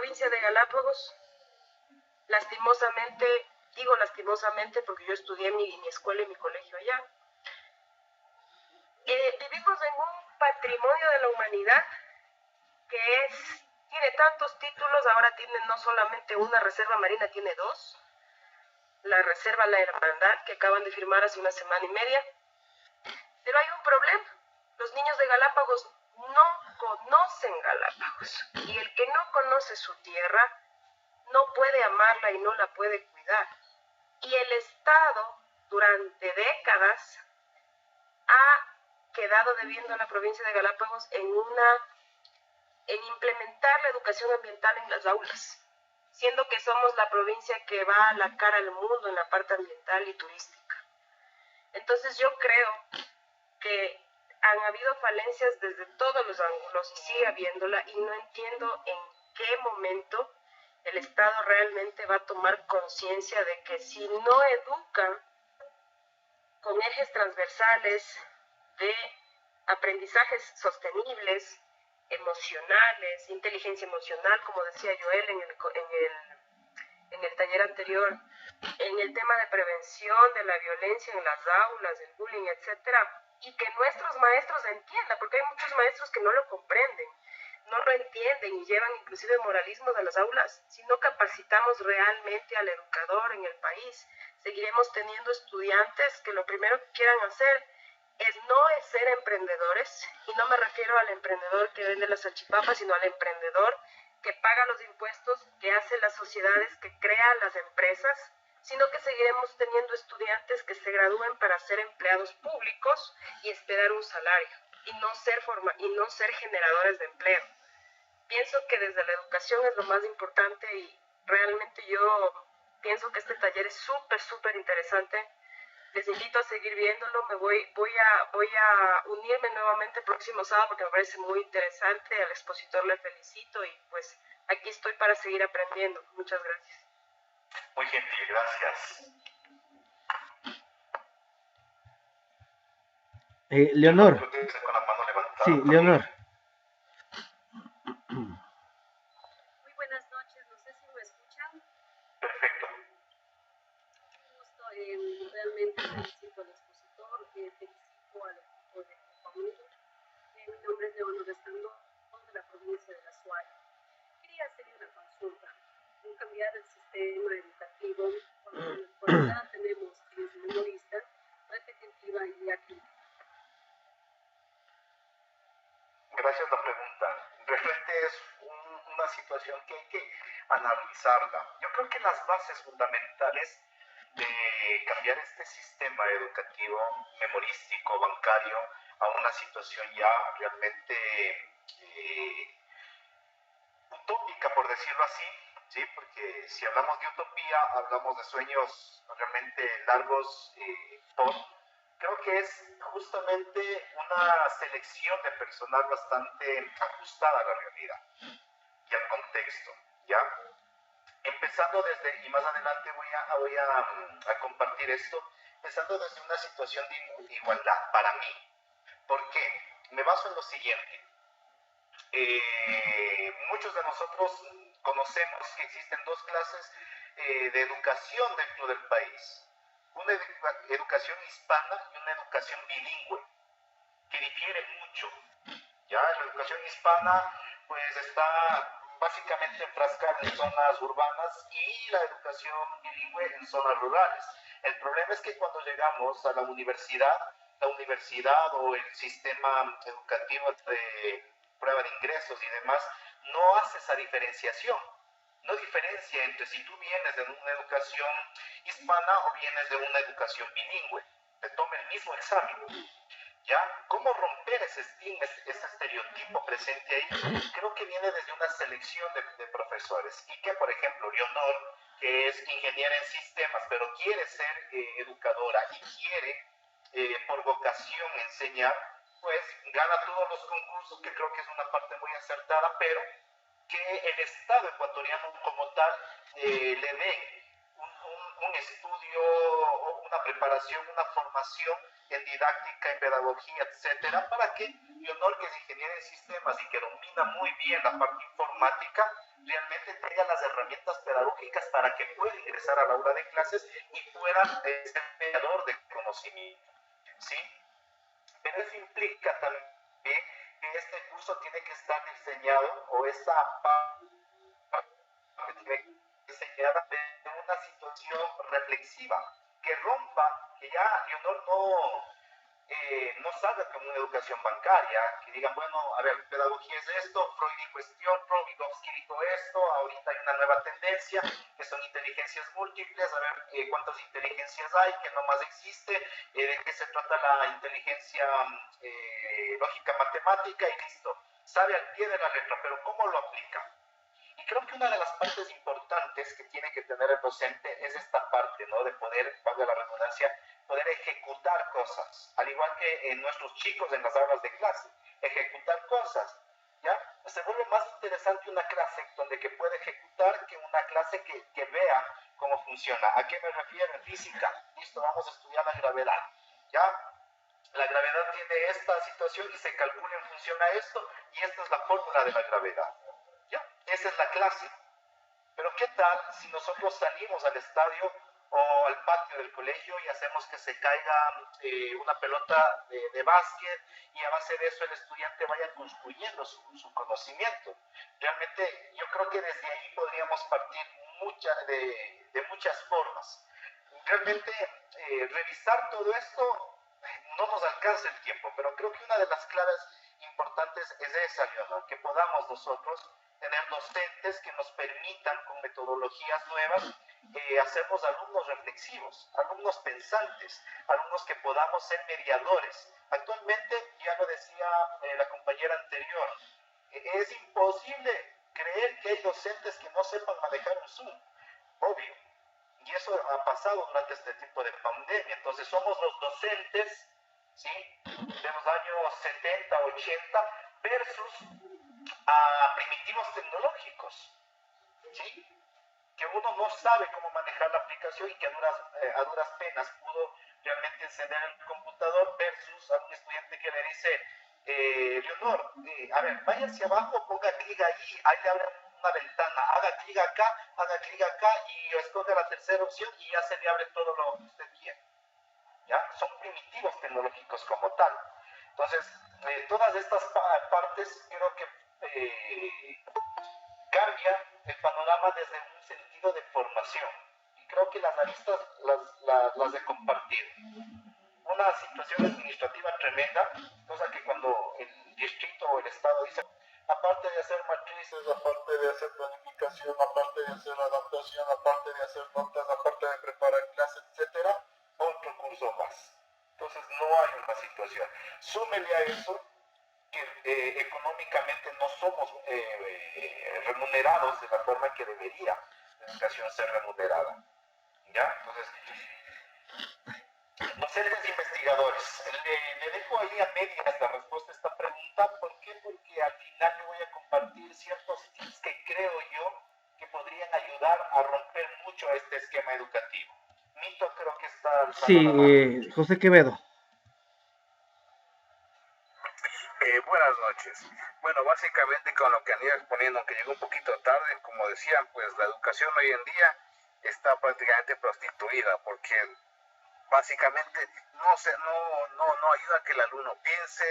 provincia de Galápagos, lastimosamente, digo lastimosamente porque yo estudié mi escuela y mi colegio allá, vivimos en un patrimonio de la humanidad que tiene tantos títulos, ahora tiene no solamente una reserva marina, tiene dos. La reserva La Hermandad, que acaban de firmar hace una semana y media. Pero hay un problema. Los niños de Galápagos no conocen Galápagos. Y el que no conoce su tierra no puede amarla y no la puede cuidar. Y el Estado, durante décadas, ha quedado debiendo a la provincia de Galápagos en implementar la educación ambiental en las aulas, siendo que somos la provincia que va a la cara al mundo en la parte ambiental y turística. Entonces yo creo que han habido falencias desde todos los ángulos y sigue habiéndola, y no entiendo en qué momento el Estado realmente va a tomar conciencia de que si no educa con ejes transversales de aprendizajes sostenibles, emocionales, inteligencia emocional, como decía Joel en el taller anterior, en el tema de prevención de la violencia en las aulas, del bullying, etcétera, y que nuestros maestros entiendan, porque hay muchos maestros que no lo comprenden, no lo entienden y llevan inclusive moralismos a las aulas. Si no capacitamos realmente al educador en el país, seguiremos teniendo estudiantes que lo primero que quieran hacer no es ser emprendedores, y no me refiero al emprendedor que vende las salchipapas, sino al emprendedor que paga los impuestos, que hace las sociedades, que crea las empresas, sino que seguiremos teniendo estudiantes que se gradúen para ser empleados públicos y esperar un salario, y no ser generadores de empleo. Pienso que desde la educación es lo más importante, y realmente yo pienso que este taller es súper interesante. Les invito a seguir viéndolo. Voy a unirme nuevamente el próximo sábado porque me parece muy interesante. Al expositor le felicito y pues aquí estoy para seguir aprendiendo. Muchas gracias. Muy gentil, gracias. Leonor. Creo que con la mano levantada. Sí, Leonor. Muy buenas noches, no sé si me escuchan. Perfecto. Un gusto, realmente felicito al expositor, felicito al equipo de Conmigo. Mi nombre es Leonor Estando, de la provincia de La Suárez. Quería hacerle una consulta. En cambiar el sistema educativo, cuando en la actualidad tenemos que es memorista, repetitiva y acrítica. Gracias por la pregunta. Realmente es una situación que hay que analizarla. Yo creo que las bases fundamentales de cambiar este sistema educativo memorístico, bancario, a una situación ya realmente utópica, por decirlo así, ¿sí? Porque si hablamos de utopía, hablamos de sueños realmente largos, creo que es justamente una selección de personal bastante ajustada a la realidad y al contexto, ¿ya? Empezando desde, y más adelante voy a compartir esto, empezando desde una situación de igualdad para mí. ¿Por qué? Me baso en lo siguiente. Muchos de nosotros conocemos que existen dos clases de educación dentro del país. Una educación hispana y una educación bilingüe, que difiere mucho. Ya la educación hispana pues está básicamente enfrascada en zonas urbanas y la educación bilingüe en zonas rurales. El problema es que cuando llegamos a la universidad o el sistema educativo de prueba de ingresos y demás, no hace esa diferenciación. No diferencia entre si tú vienes de una educación hispana o vienes de una educación bilingüe. Te toma el mismo examen. ¿Ya? ¿Cómo romper ese estigma, ese estereotipo presente ahí? Creo que viene desde una selección de profesores. Y que, por ejemplo, Leonor, que es ingeniera en sistemas, pero quiere ser educadora y quiere por vocación enseñar, pues gana todos los concursos, que creo que es una parte muy acertada, pero que el Estado ecuatoriano como tal le dé un estudio, o una preparación, una formación en didáctica, en pedagogía, etcétera, para que Leonor, que es ingeniero en sistemas y que domina muy bien la parte informática, realmente tenga las herramientas pedagógicas para que pueda ingresar al aula de clases y pueda ser mediador de conocimiento, ¿sí? Pero eso implica también que este curso tiene que estar diseñado, o esta parte tiene que estar diseñada de una situación reflexiva, que rompa, que ya Leonor no salga con una educación bancaria, que digan, bueno, a ver, pedagogía es esto, Freud dijo esto, Vygotsky dijo esto, ahorita hay una nueva tendencia, que son inteligencias múltiples, a ver cuántas inteligencias hay, que no más existe, de qué se trata la inteligencia lógica matemática, y listo, sabe al pie de la letra, pero ¿cómo lo aplica? Y creo que una de las partes importantes que tiene que tener el docente es esta parte, ¿no? De poder, valga la redundancia, poder ejecutar cosas, al igual que nuestros chicos en las aulas de clase, ejecutar cosas, ¿ya? Se vuelve más interesante una clase donde que puede ejecutar que una clase que vea cómo funciona. ¿A qué me refiero? En física, listo, vamos a estudiar la gravedad, ¿ya? La gravedad tiene esta situación y se calcula en función a esto, y esta es la fórmula de la gravedad. ¿Ya? Esa es la clase. Pero ¿qué tal si nosotros salimos al estadio o al patio del colegio y hacemos que se caiga una pelota de básquet, y a base de eso el estudiante vaya construyendo su conocimiento? Realmente yo creo que desde ahí podríamos partir de muchas formas. Realmente revisar todo esto no nos alcanza el tiempo, pero creo que una de las claves importantes es esa, Leonor, que podamos nosotros tener docentes que nos permitan, con metodologías nuevas, hacernos alumnos reflexivos, alumnos pensantes, alumnos que podamos ser mediadores. Actualmente, ya lo decía la compañera anterior, es imposible creer que hay docentes que no sepan manejar un Zoom, obvio, y eso ha pasado durante este tipo de pandemia. Entonces somos los docentes, ¿sí?, de los años 70, 80 versus a primitivos tecnológicos, ¿sí?, que uno no sabe cómo manejar la aplicación y que a duras penas pudo realmente encender el computador, versus a un estudiante que le dice, Leonor, a ver, vaya hacia abajo, ponga clic ahí le abre una ventana, haga clic acá y escoge la tercera opción y ya se le abre todo lo que usted quiere. ¿Ya? Son primitivos tecnológicos como tal. Entonces, todas estas partes creo que cambia el panorama desde un sentido de formación. Y creo que las aristas las he compartido. Una situación administrativa tremenda, cosa que cuando el distrito o el estado dice, aparte de hacer matrices, aparte de hacer planificación, aparte de hacer adaptación, aparte de hacer notas, aparte de preparar clases, etcétera, otro curso más. Entonces no hay una situación. Súmele a eso que económicamente no somos remunerados de la forma que debería la educación ser remunerada. ¿Ya? Entonces, docentes investigadores, le dejo ahí a medias la respuesta a esta pregunta. ¿Por qué? Porque al final le voy a compartir ciertos tips que creo yo que podrían ayudar a romper mucho este esquema educativo. Mito creo que está alzando la mano. José Quevedo. Buenas noches. Bueno, básicamente con lo que han ido exponiendo, aunque llegó un poquito tarde, como decían, pues la educación hoy en día está prácticamente prostituida, porque básicamente no ayuda a que el alumno piense,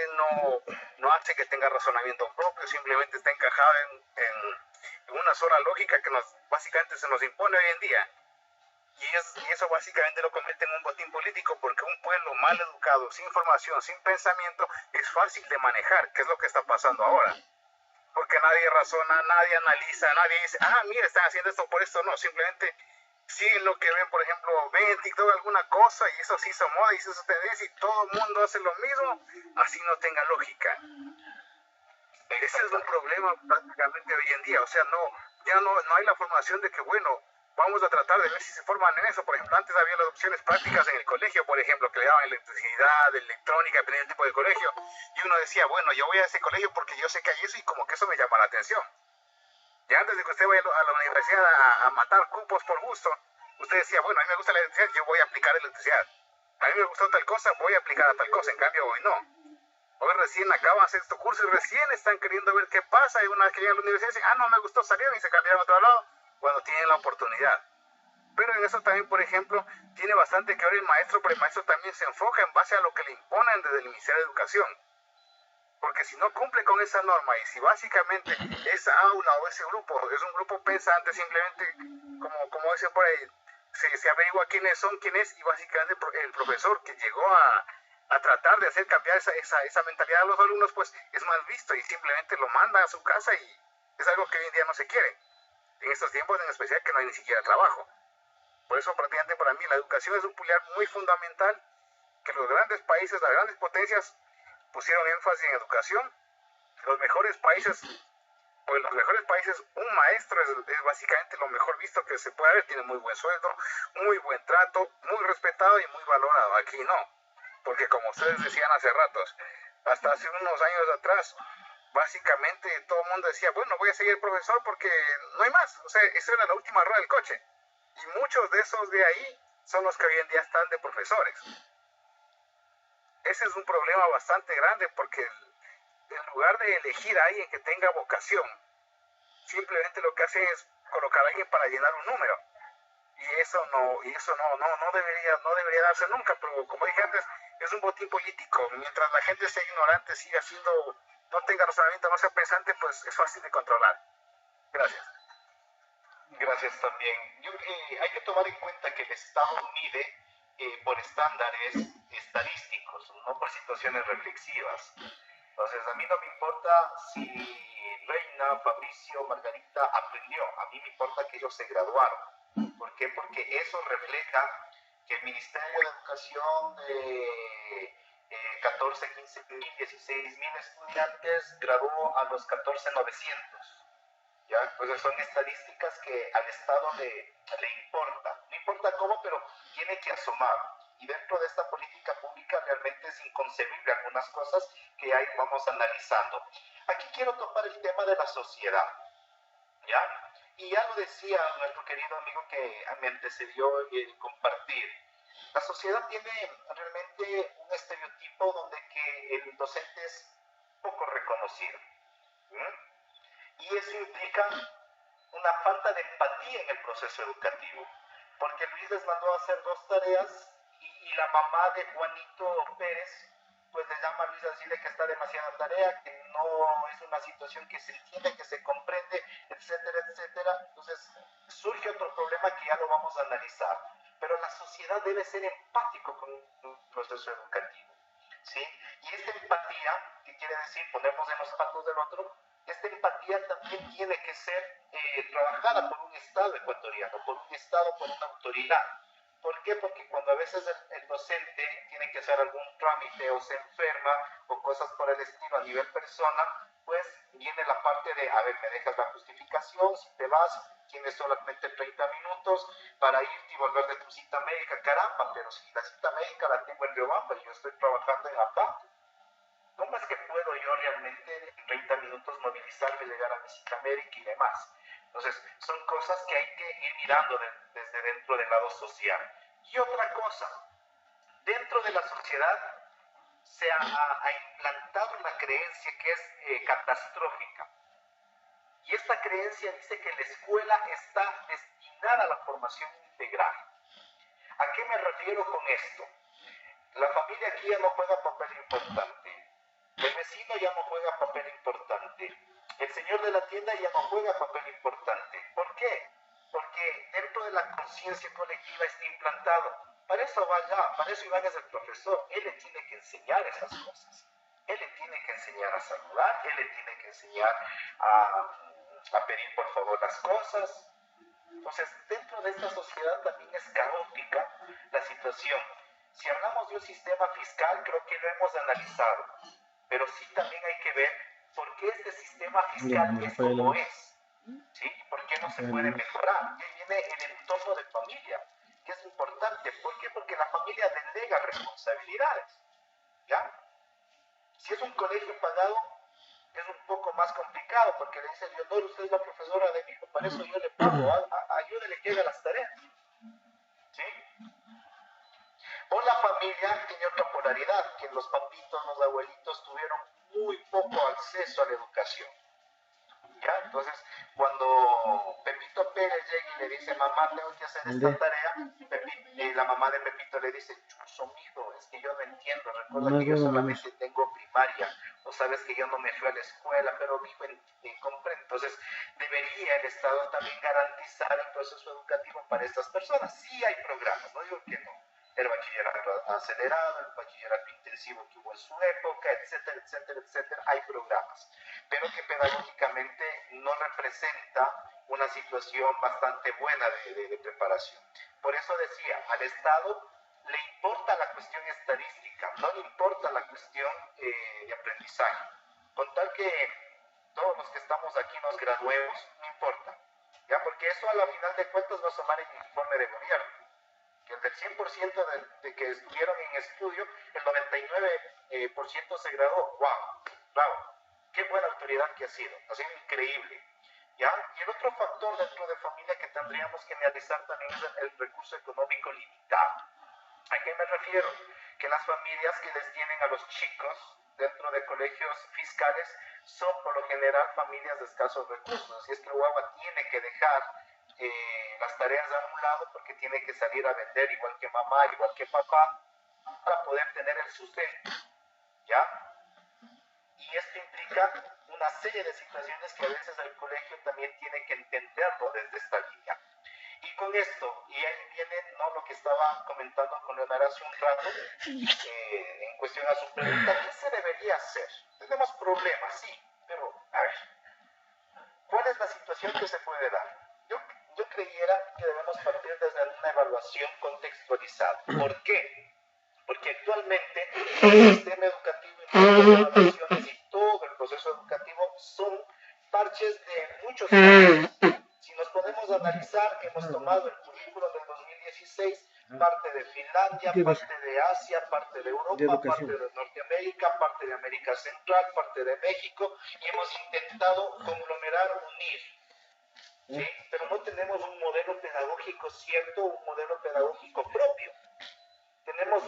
no hace que tenga razonamiento propio, simplemente está encajado en una sola lógica que básicamente se nos impone hoy en día. Y eso básicamente lo convierte en un botín político, porque un pueblo mal educado, sin formación, sin pensamiento, es fácil de manejar, que es lo que está pasando ahora. Porque nadie razona, nadie analiza, nadie dice, mira, están haciendo esto por esto. No, simplemente siguen lo que ven, por ejemplo, ven en TikTok alguna cosa y eso se hizo moda y eso se tendencia y todo el mundo hace lo mismo, así no tenga lógica. Ese es el problema prácticamente hoy en día. O sea, ya no hay la formación de que, bueno, vamos a tratar de ver si se forman en eso. Por ejemplo, antes había las opciones prácticas en el colegio, por ejemplo, que le daban electricidad, electrónica, dependiendo del tipo de colegio. Y uno decía, bueno, yo voy a ese colegio porque yo sé que hay eso y como que eso me llama la atención. Ya antes de que usted vaya a la universidad a matar cupos por gusto, usted decía, bueno, a mí me gusta la electricidad, yo voy a aplicar electricidad. A mí me gustó tal cosa, voy a aplicar a tal cosa. En cambio, hoy no. Hoy recién acaban de hacer estos cursos y recién están queriendo ver qué pasa. Y una vez que llegan a la universidad dicen, no me gustó, salieron y se cambiaron a otro lado cuando tienen la oportunidad. Pero en eso también, por ejemplo, tiene bastante que ver el maestro, pero el maestro también se enfoca en base a lo que le imponen desde el Ministerio de Educación. Porque si no cumple con esa norma y si básicamente esa aula o ese grupo es un grupo pensante, simplemente, como dicen por ahí, se averigua quiénes son, quién es, y básicamente el profesor que llegó a tratar de hacer cambiar esa mentalidad de los alumnos, pues es mal visto y simplemente lo manda a su casa y es algo que hoy en día no se quiere. En estos tiempos en especial que no hay ni siquiera trabajo. Por eso prácticamente para mí la educación es un pilar muy fundamental, que los grandes países, las grandes potencias pusieron énfasis en educación. Los mejores países, un maestro es básicamente lo mejor visto que se puede ver, tiene muy buen sueldo, muy buen trato, muy respetado y muy valorado. Aquí no, porque como ustedes decían hace ratos, hasta hace unos años atrás, básicamente todo el mundo decía, bueno, voy a seguir profesor porque no hay más, o sea, esa era la última rueda del coche. Y muchos de esos de ahí son los que hoy en día están de profesores. Ese es un problema bastante grande porque en lugar de elegir a alguien que tenga vocación, simplemente lo que hacen es colocar a alguien para llenar un número. Y eso no debería darse nunca, pero como dije antes, es un botín político. Mientras la gente sea ignorante, siga siendo, no tenga razonamiento, no sea pensante, pues es fácil de controlar. Gracias. Gracias también. Hay que tomar en cuenta que el Estado mide por estándares estadísticos, no por situaciones reflexivas. Entonces, a mí no me importa si Reina, Fabricio, Margarita aprendió. A mí me importa que ellos se graduaron. ¿Por qué? Porque eso refleja que el Ministerio de Educación de 14, 15 mil, 16 mil estudiantes graduó a los 14,900. ¿Ya? Pues son estadísticas que al Estado le importa. No importa cómo, pero tiene que asomar. Y dentro de esta política pública realmente es inconcebible algunas cosas que ahí vamos analizando. Aquí quiero topar el tema de la sociedad. ¿Ya? Y ya lo decía nuestro querido amigo que me antecedió el compartir. La sociedad tiene realmente un estereotipo donde que el docente es poco reconocido. Y eso implica una falta de empatía en el proceso educativo, porque Luis les mandó a hacer 2 tareas y la mamá de Juanito Pérez pues le llama a Luis a decirle que está demasiada tarea, que no es una situación que se entiende, que se comprende, etcétera, etcétera. Entonces surge otro problema que ya lo vamos a analizar, pero la sociedad debe ser empático con el proceso educativo, ¿sí? Y esta empatía, que quiere decir ponernos en los zapatos del otro, esta empatía también tiene que ser trabajada por un Estado ecuatoriano, por un Estado, por una autoridad. ¿Por qué? Porque cuando a veces el docente tiene que hacer algún trámite o se enferma o cosas por el estilo a nivel persona, pues viene la parte de, a ver, me dejas la justificación, si te vas, tienes solamente 30 minutos para irte y volver de tu cita médica, caramba, pero si la cita médica la tengo en Riobamba y yo estoy trabajando en Ambato, ¿cómo es que puedo yo realmente en 30 minutos movilizarme, llegar a mi cita médica y demás? Entonces, son cosas que hay que ir mirando desde dentro del lado social. Y otra cosa, dentro de la sociedad se ha implantado una creencia que es catastrófica. Y esta creencia dice que la escuela está destinada a la formación integral. ¿A qué me refiero con esto? La familia aquí ya no juega papel importante. El vecino ya no juega papel importante. El señor de la tienda ya no juega papel importante. ¿Por qué? Porque dentro de la conciencia colectiva está implantado. Para eso va allá, para eso Iván es el profesor. Él le tiene que enseñar esas cosas. Él le tiene que enseñar a saludar, él le tiene que enseñar a pedir por favor las cosas. Entonces, dentro de esta sociedad también es caótica la situación. Si hablamos de un sistema fiscal, creo que lo hemos analizado, pero sí también hay que ver por qué este sistema fiscal es como es, ¿sí? Y por qué no se puede mejorar. Y ahí viene el entorno de familia, que es importante. ¿Por qué? Porque la familia delega responsabilidades, ¿ya? Si es un colegio pagado, es un poco más complicado, porque le dice el Leonor, usted es la profesora de mi hijo, para eso yo le pago, ayúdele que haga las tareas. O la familia tiene otra polaridad, que los papitos, los abuelitos tuvieron muy poco acceso a la educación. ¿Ya? Entonces, cuando Pepito Pérez llega y le dice, mamá, tengo que hacer esta tarea, la mamá de Pepito le dice, chuzo, mijo, es que yo no entiendo, recuerda que yo solamente tengo primaria, o sabes que yo no me fui a la escuela, pero mijo, comprende. Entonces, debería el Estado también garantizar el proceso educativo para estas personas. Sí hay programas, no digo que no. El bachillerato acelerado, el bachillerato intensivo que hubo en su época, etcétera, etcétera, etcétera, hay programas, pero que pedagógicamente no representa una situación bastante buena de preparación. Por eso decía, al Estado le importa la cuestión estadística, no le importa la cuestión de aprendizaje. Con tal que todos los que estamos aquí nos graduemos, no importa, ¿ya? Porque eso a la final de cuentas va a sumar en el informe de gobierno. Que del 100% de que estuvieron en estudio, el 99% se graduó. ¡Wow! ¡Bravo! ¡Qué buena autoridad que ha sido! Ha sido increíble. ¿Ya? Y el otro factor dentro de familia que tendríamos que analizar también es el recurso económico limitado. ¿A qué me refiero? Que las familias que les tienen a los chicos dentro de colegios fiscales son por lo general familias de escasos recursos. Así es que el guagua tiene que dejar las tareas a un lado porque tiene que salir a vender igual que mamá, igual que papá, para poder tener el sustento, ¿ya? Y esto implica una serie de situaciones que a veces el colegio también tiene que entenderlo desde esta línea. Y con esto, y ahí viene lo que estaba comentando con Leonardo hace un rato, en cuestión a su pregunta, ¿qué se debería hacer? Tenemos problemas, sí, pero a ver, ¿cuál es la situación que se puede dar? Yo creyera que debemos partir desde una evaluación contextualizada. ¿Por qué? Porque actualmente el sistema educativo y las evaluaciones y todo el proceso educativo son parches de muchos años. Si nos podemos analizar, hemos tomado el currículo del 2016, parte de Finlandia, parte de Asia, parte de Europa, parte de Norteamérica, parte de América Central, parte de México, y hemos intentado conglomerar, unir. ¿Sí? Pero no tenemos un modelo pedagógico cierto, un modelo pedagógico propio. Tenemos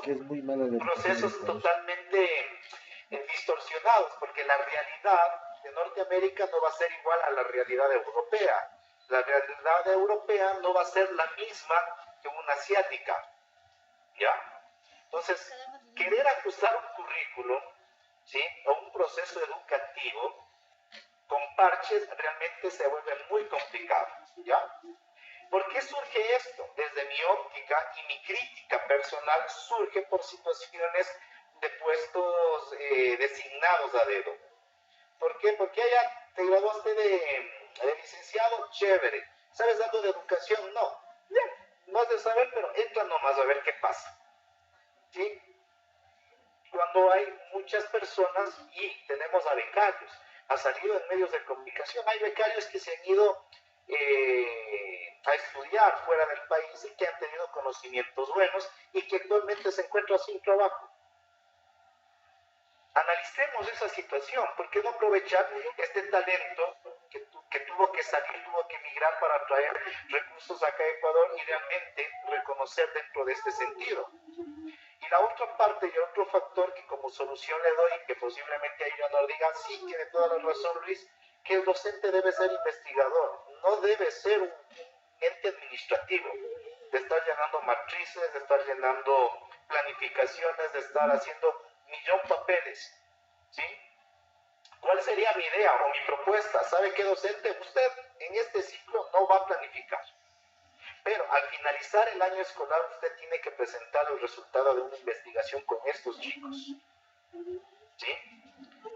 procesos totalmente distorsionados, porque la realidad de Norteamérica no va a ser igual a la realidad europea. La realidad europea no va a ser la misma que una asiática, ¿ya? Entonces, querer acusar un currículo, ¿sí?, o un proceso educativo con parches realmente se vuelve muy complicado, ¿ya? ¿Por qué surge esto? Desde mi óptica y mi crítica personal surge por situaciones de puestos designados a dedo. ¿Por qué? Porque ya te graduaste de licenciado, chévere. ¿Sabes algo de educación? No. Bien, no has de saber, pero entra nomás a ver qué pasa. ¿Sí? Cuando hay muchas personas y tenemos a becarios, ha salido en medios de comunicación, hay becarios que se han ido a estudiar fuera del país y que han tenido conocimientos buenos y que actualmente se encuentran sin trabajo. Analicemos esa situación. ¿Por qué no aprovechar este talento que tuvo que salir, tuvo que emigrar para traer recursos acá a Ecuador y realmente reconocer dentro de este sentido? Y la otra parte y otro factor que como solución le doy, que posiblemente ahí yo no diga, sí, tiene toda la razón Luis, que el docente debe ser investigador, no debe ser un ente administrativo, de estar llenando matrices, de estar llenando planificaciones, de estar haciendo millón papeles, ¿sí? ¿Cuál sería mi idea o mi propuesta? ¿Sabe qué, docente? Usted en este ciclo no va a planificar, pero al finalizar el año escolar usted tiene que presentar el resultado de una investigación con estos chicos, ¿sí?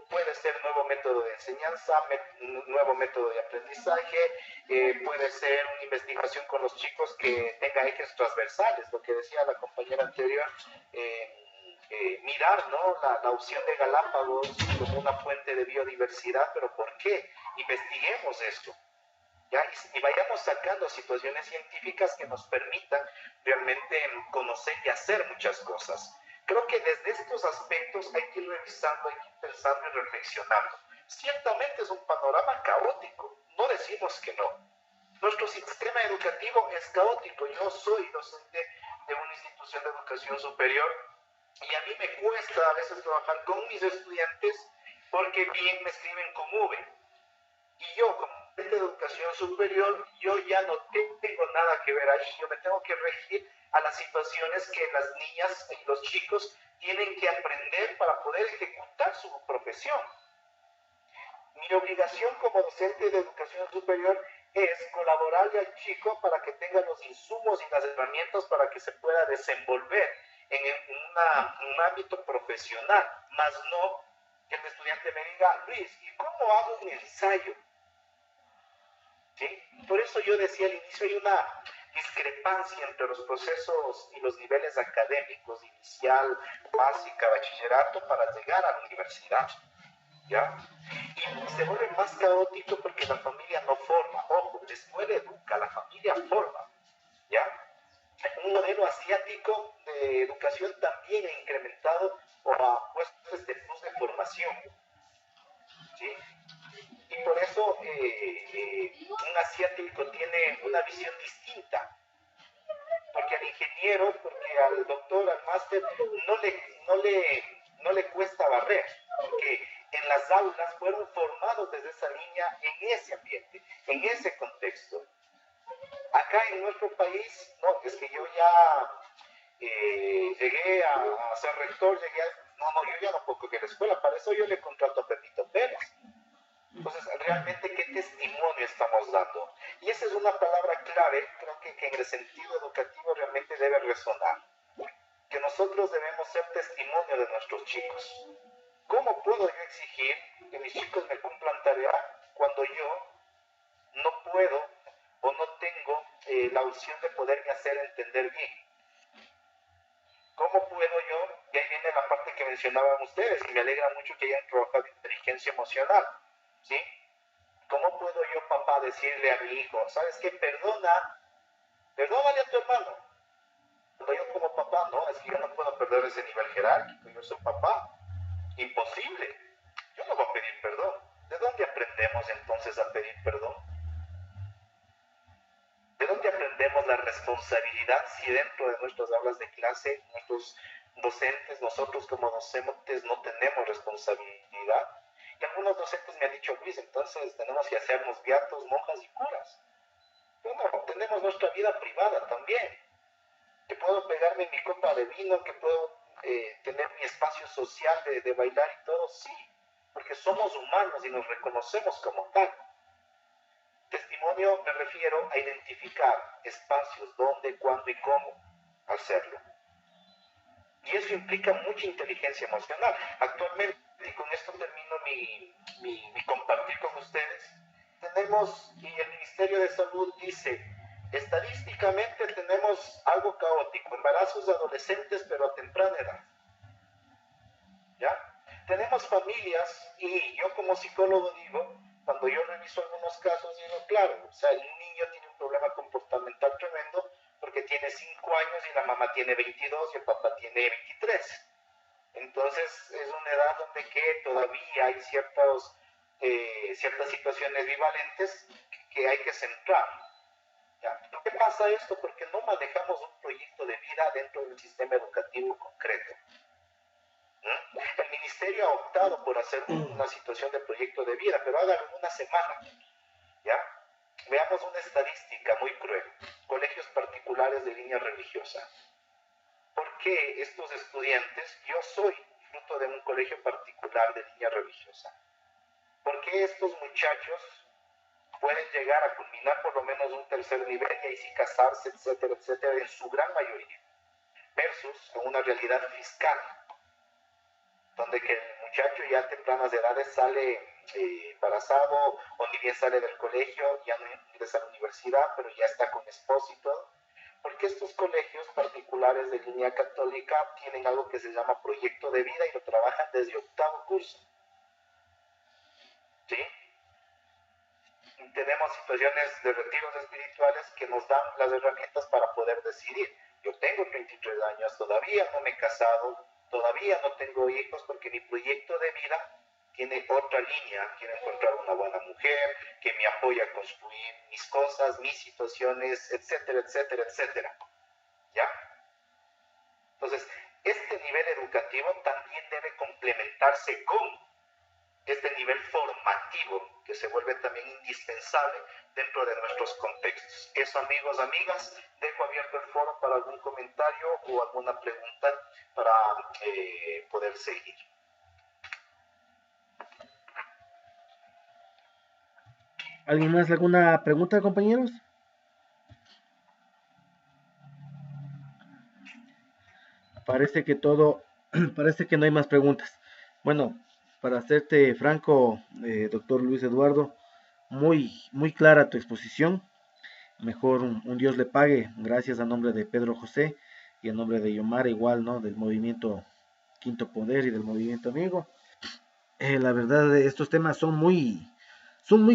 Puede ser nuevo método de enseñanza, nuevo método de aprendizaje, puede ser una investigación con los chicos que tenga ejes transversales, lo que decía la compañera anterior, mirar, ¿no?, la opción de Galápagos como una fuente de biodiversidad, pero ¿por qué? Investiguemos esto, ¿ya? Y vayamos sacando situaciones científicas que nos permitan realmente conocer y hacer muchas cosas. Creo que desde estos aspectos hay que ir revisando, hay que ir pensando y reflexionando. Ciertamente es un panorama caótico, no decimos que no. Nuestro sistema educativo es caótico. Yo soy docente de una institución de educación superior y a mí me cuesta a veces trabajar con mis estudiantes porque bien me escriben con V. Y yo, como de educación superior, yo ya no tengo nada que ver ahí. Yo me tengo que regir a las situaciones que las niñas y los chicos tienen que aprender para poder ejecutar su profesión. Mi obligación como docente de educación superior es colaborarle al chico para que tenga los insumos y las herramientas para que se pueda desenvolver en un ámbito profesional, más no que el estudiante me diga, Luis, ¿y cómo hago un ensayo? ¿Sí? Por eso yo decía al inicio, hay una discrepancia entre los procesos y los niveles académicos, inicial, básica, bachillerato, para llegar a la universidad. ¿Ya? Y se vuelve más caótico porque la familia no forma. Ojo, la escuela educa, la familia forma. ¿Ya? Un modelo asiático de educación también ha incrementado o ha puesto este plus de formación. ¿Sí? Y por eso un asiático tiene una visión distinta. Porque al ingeniero, porque al doctor, al máster, no le cuesta barrer. Porque en las aulas fueron formados desde esa línea en ese ambiente, en ese contexto. Acá en nuestro país, no, es que yo ya llegué a ser rector, yo ya no puedo coger la escuela, para eso yo le contrato a Pepito Pérez. Entonces, realmente, ¿qué testimonio estamos dando? Y esa es una palabra clave, creo que en el sentido educativo realmente debe resonar. Que nosotros debemos ser testimonio de nuestros chicos. ¿Cómo puedo yo exigir que mis chicos me cumplan tarea cuando yo no puedo o no tengo la opción de poderme hacer entender bien? ¿Cómo puedo yo? Y ahí viene la parte que mencionaban ustedes, y me alegra mucho que hayan trabajado en inteligencia emocional. ¿Sí? ¿Cómo puedo yo, papá, decirle a mi hijo, ¿sabes qué? Perdónale a tu hermano? Cuando yo como papá, no, es que yo no puedo perder ese nivel jerárquico, yo soy papá. Imposible. Yo no voy a pedir perdón. ¿De dónde aprendemos entonces a pedir perdón? ¿De dónde aprendemos la responsabilidad si dentro de nuestras aulas de clase, nuestros docentes, nosotros como docentes no tenemos responsabilidad? Y algunos docentes me han dicho, Luis, entonces tenemos que hacernos beatos, monjas y curas. Bueno, tenemos nuestra vida privada también. Que puedo pegarme mi copa de vino, que puedo tener mi espacio social de bailar y todo, sí, porque somos humanos y nos reconocemos como tal. Testimonio me refiero a identificar espacios, dónde, cuándo y cómo hacerlo. Y eso implica mucha inteligencia emocional. Actualmente, y con esto termino mi compartir con ustedes, tenemos, y el Ministerio de Salud dice, estadísticamente tenemos algo caótico, embarazos de adolescentes pero a temprana edad. ¿Ya? Tenemos familias, y yo como psicólogo digo, cuando yo reviso algunos casos, digo, claro, o sea, el niño tiene un problema comportamental tremendo porque tiene 5 años y la mamá tiene 22 y el papá tiene 23. Entonces es una edad donde que todavía hay ciertas situaciones bivalentes que hay que centrar. ¿Ya? ¿Por qué pasa esto? Porque no manejamos un proyecto de vida dentro del sistema educativo concreto. El ministerio ha optado por hacer una situación de proyecto de vida, pero hágalo en una semana. ¿Ya? Veamos una estadística muy cruel. Colegios particulares de línea religiosa. ¿Por qué estos estudiantes? Yo soy fruto de un colegio particular de línea religiosa. ¿Por qué estos muchachos pueden llegar a culminar por lo menos un tercer nivel y ahí sí casarse, etcétera, etcétera, en su gran mayoría? Versus en una realidad fiscal, donde que el muchacho ya a tempranas edades sale embarazado o ni bien sale del colegio, ya no ingresa a la universidad, pero ya está con esposo y todo. Porque estos colegios particulares de línea católica tienen algo que se llama proyecto de vida y lo trabajan desde 8º curso. ¿Sí? Y tenemos situaciones de retiros espirituales que nos dan las herramientas para poder decidir. Yo tengo 33 años, todavía no me he casado, todavía no tengo hijos porque mi proyecto de vida tiene otra línea. Quiero encontrar una buena mujer que me apoye a construir mis cosas, mis situaciones, etcétera, etcétera, etcétera. ¿Ya? Entonces, este nivel educativo también debe complementarse con este nivel formativo que se vuelve también indispensable dentro de nuestros contextos. Eso, amigos, amigas, dejo abierto el foro para algún comentario o alguna pregunta para poder seguir. ¿Alguien más? ¿Alguna pregunta, compañeros? Parece que parece que no hay más preguntas. Bueno, para serte franco, doctor Luis Eduardo, muy clara tu exposición. Mejor un Dios le pague. Gracias a nombre de Pedro José y a nombre de Yomara igual, ¿no? Del movimiento Quinto Poder y del movimiento Amigo. La verdad, estos temas son muy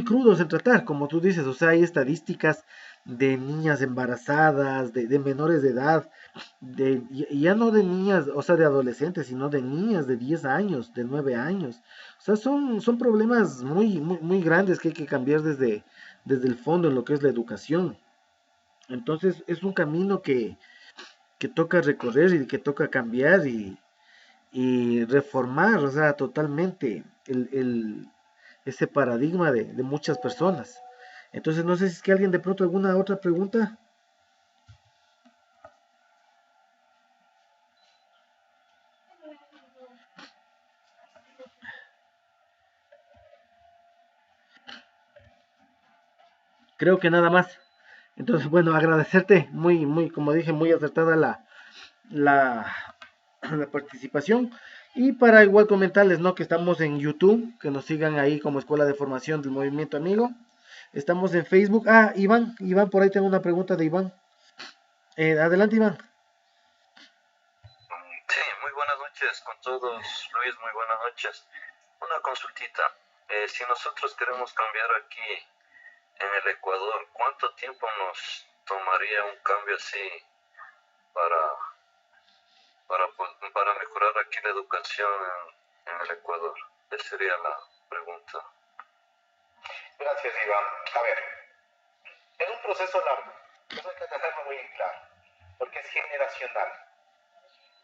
crudos en tratar, como tú dices, o sea, hay estadísticas de niñas embarazadas, de menores de edad, y ya no de niñas, o sea, de adolescentes, sino de niñas de 10 años, de 9 años. O sea, son problemas muy grandes que hay que cambiar desde el fondo en lo que es la educación. Entonces, es un camino que toca recorrer y que toca cambiar y reformar, o sea, totalmente ese paradigma de muchas personas. Entonces, no sé si es que alguien de pronto alguna otra pregunta. Creo que nada más. Entonces, bueno, agradecerte como dije, muy acertada la, la participación. Y para igual comentarles, ¿no? Que estamos en YouTube, que nos sigan ahí como Escuela de Formación del Movimiento Amigo. Estamos en Facebook. Ah, Iván, por ahí tengo una pregunta de Iván. Adelante, Iván. Sí, muy buenas noches con todos, Luis, muy buenas noches. Una consultita, si nosotros queremos cambiar aquí en el Ecuador, ¿cuánto tiempo nos tomaría un cambio así para, para mejorar aquí la educación en el Ecuador? Esa sería la pregunta. Gracias, Iván. A ver, es un proceso largo, eso hay que tenerlo muy en claro, porque es generacional,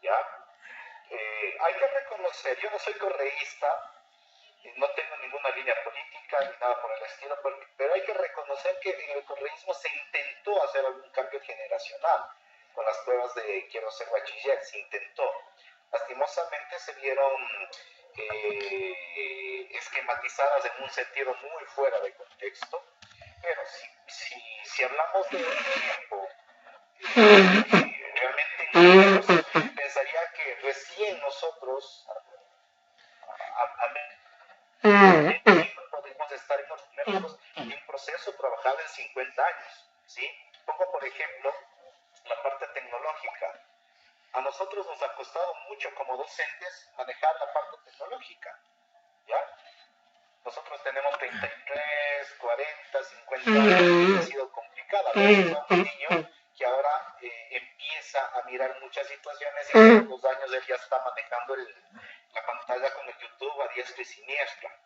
¿ya? Hay que reconocer, yo no soy correísta, no tengo ninguna línea política ni nada por el estilo, pero hay que reconocer que en el correísmo se intentó hacer algún cambio generacional con las pruebas de quiero ser bachiller, se intentó. Lastimosamente se vieron esquematizadas en un sentido muy fuera de contexto, pero si hablamos de un tiempo realmente números, pensaría que recién nosotros podemos estar en los números y un proceso trabajado en 50 años, ¿sí? Pongo por ejemplo la parte tecnológica. A nosotros nos ha costado mucho como docentes manejar la parte tecnológica, ¿ya? Nosotros tenemos 33, 40, 50 años, ha sido complicada. Vemos a un niño que ahora empieza a mirar muchas situaciones y a los años él ya está manejando la pantalla con el YouTube a diestra y siniestra,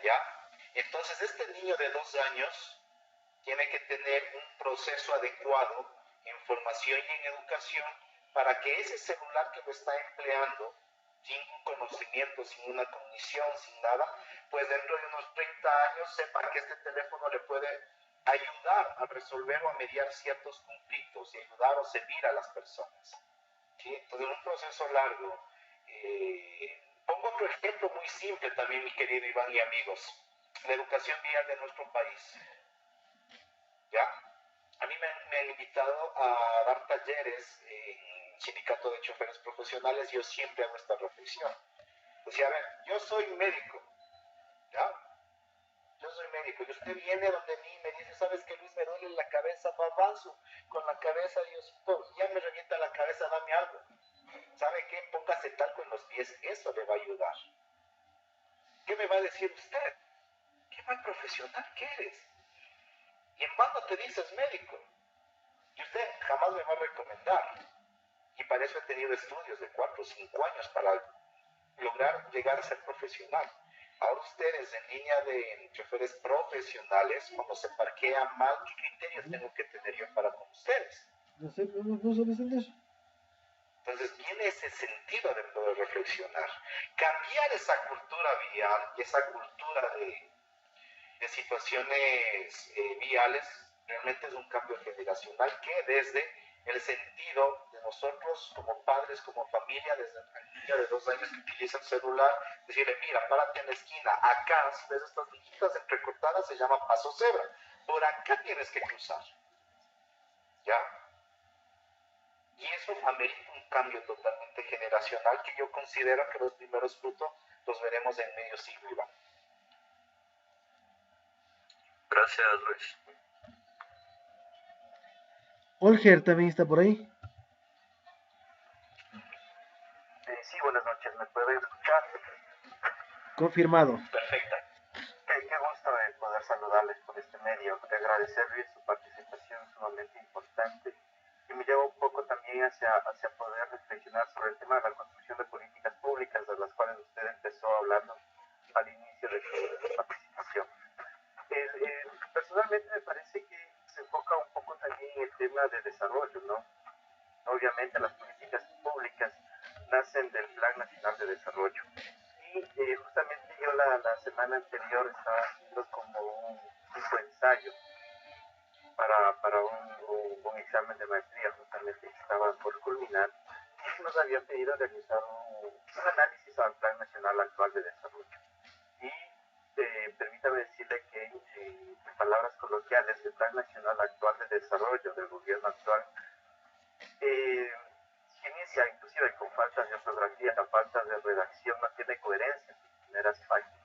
¿ya? Entonces este niño de 2 años tiene que tener un proceso adecuado en formación y en educación para que ese celular que lo está empleando sin un conocimiento, sin una cognición, sin nada, pues dentro de unos 30 años sepa que este teléfono le puede ayudar a resolver o a mediar ciertos conflictos y ayudar o servir a las personas, ¿sí? Entonces un proceso largo. Pongo otro ejemplo muy simple también, mi querido Iván y amigos, la educación vial de nuestro país, ¿ya? A mí me han invitado a dar talleres en sindicato de choferes profesionales y yo siempre hago esta reflexión. Decía, a ver, yo soy médico, ¿ya? Yo soy médico y usted viene donde mí y me dice, ¿sabes qué, Luis? Me duele la cabeza, no avanzo con la cabeza, Dios, ya me revienta la cabeza, dame algo. ¿Sabe qué? Póngase talco en los pies, eso le va a ayudar. ¿Qué me va a decir usted? ¿Qué mal profesional que eres? Y en vano te dices médico. Y usted jamás me va a recomendar. Y para eso he tenido estudios de 4 o 5 años para lograr llegar a ser profesional. Ahora ustedes en línea de choferes profesionales, cuando se parquean mal, ¿qué criterios tengo que tener yo para con ustedes? No sé, no sabes entender. Entonces viene ese sentido de poder reflexionar, cambiar esa cultura vial y esa cultura de situaciones viales. Realmente es un cambio generacional que desde el sentido de nosotros como padres, como familia, desde una niña de 2 años que utiliza el celular, decirle, mira, párate en la esquina, acá, si ves estas lijitas entrecortadas, se llama paso cebra, por acá tienes que cruzar, ¿ya? Y eso amerita un cambio totalmente generacional que yo considero que los primeros frutos los veremos en medio siglo, Iván. Gracias, Luis. Olger también está por ahí. Sí, buenas noches, ¿me puede escuchar? Confirmado. Perfecto. Qué gusto de poder saludarles por este medio, de agradecerles su participación sumamente importante y me lleva un poco también hacia poder reflexionar sobre el tema de la construcción de políticas públicas de las cuales usted empezó hablando al inicio de su participación. Personalmente me parece que se enfoca un poco también en el tema de desarrollo, ¿no? Obviamente las políticas públicas nacen del Plan Nacional de Desarrollo. Y justamente yo la semana anterior estaba haciendo como un tipo de ensayo para un examen de maestría, justamente que estaba por culminar. Y nos habían pedido realizar un análisis al Plan Nacional actual de Desarrollo. Y permítame decirle que, en palabras coloquiales, el Plan Nacional actual de Desarrollo del gobierno actual inicia inclusive con faltas de ortografía, faltas de redacción, no tiene coherencia en sus primeras páginas.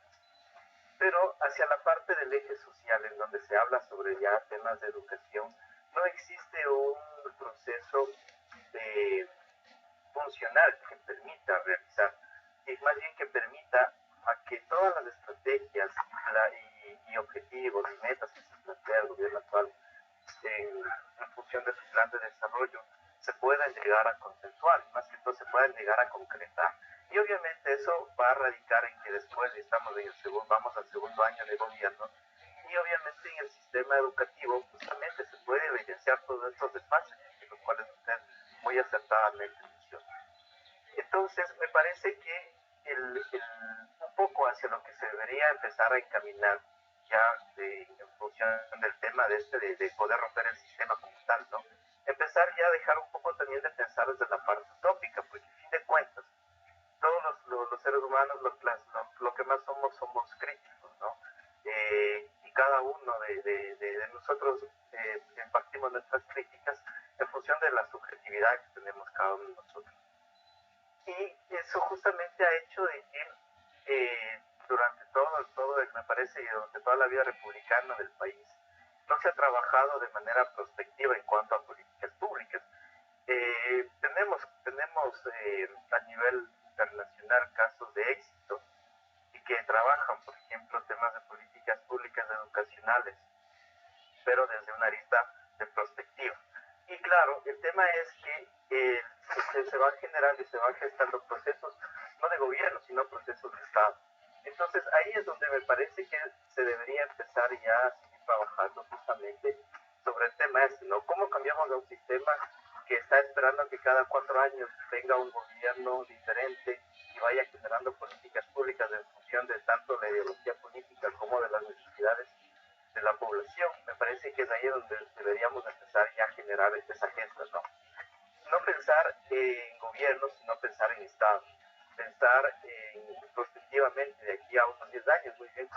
Pero hacia la parte del eje social, en donde se habla sobre ya temas de educación, no existe un proceso funcional que permita realizar, y más bien que permita a que todas las estrategias y objetivos y metas que se plantea el gobierno actual en función de su plan de desarrollo se puedan llegar a consensuar, más que todo se puedan llegar a concretar. Y obviamente eso va a radicar en que después estamos vamos al segundo año de gobierno y obviamente en el sistema educativo justamente se puede evidenciar todos estos desfases, de los cuales usted muy acertadamente menciona. Entonces me parece que un poco hacia lo que se debería empezar a encaminar ya en función del tema de poder romper el sistema como tal, ¿no? Empezar ya a dejar un poco también de pensar desde la parte utópica, porque a fin de cuentas, todos los seres humanos lo que más somos críticos, ¿no? Y cada uno de nosotros impartimos nuestras críticas en función de la subjetividad que tenemos cada uno de nosotros. Y eso justamente ha hecho de que durante me parece, durante toda la vida republicana del país, no se ha trabajado de manera prospectiva en cuanto a políticas públicas. Tenemos a nivel internacional casos de éxito y que trabajan, por ejemplo, temas de políticas públicas educacionales, pero desde una arista de prospectiva. Y claro, el tema es que se van generando y se van gestando procesos, no de gobierno, sino procesos de Estado. Entonces ahí es donde me parece que se debería empezar ya a seguir trabajando justamente sobre el tema este, ¿no? ¿Cómo cambiamos de un sistema que está esperando que cada 4 años venga un gobierno diferente y vaya generando políticas públicas en función de tanto la ideología política como de las necesidades de la población? Me parece que es ahí donde deberíamos empezar ya a generar esa agenda, ¿no? No pensar en gobierno, sino pensar en Estado. Pensar prospectivamente de aquí a unos 10 años, muy bien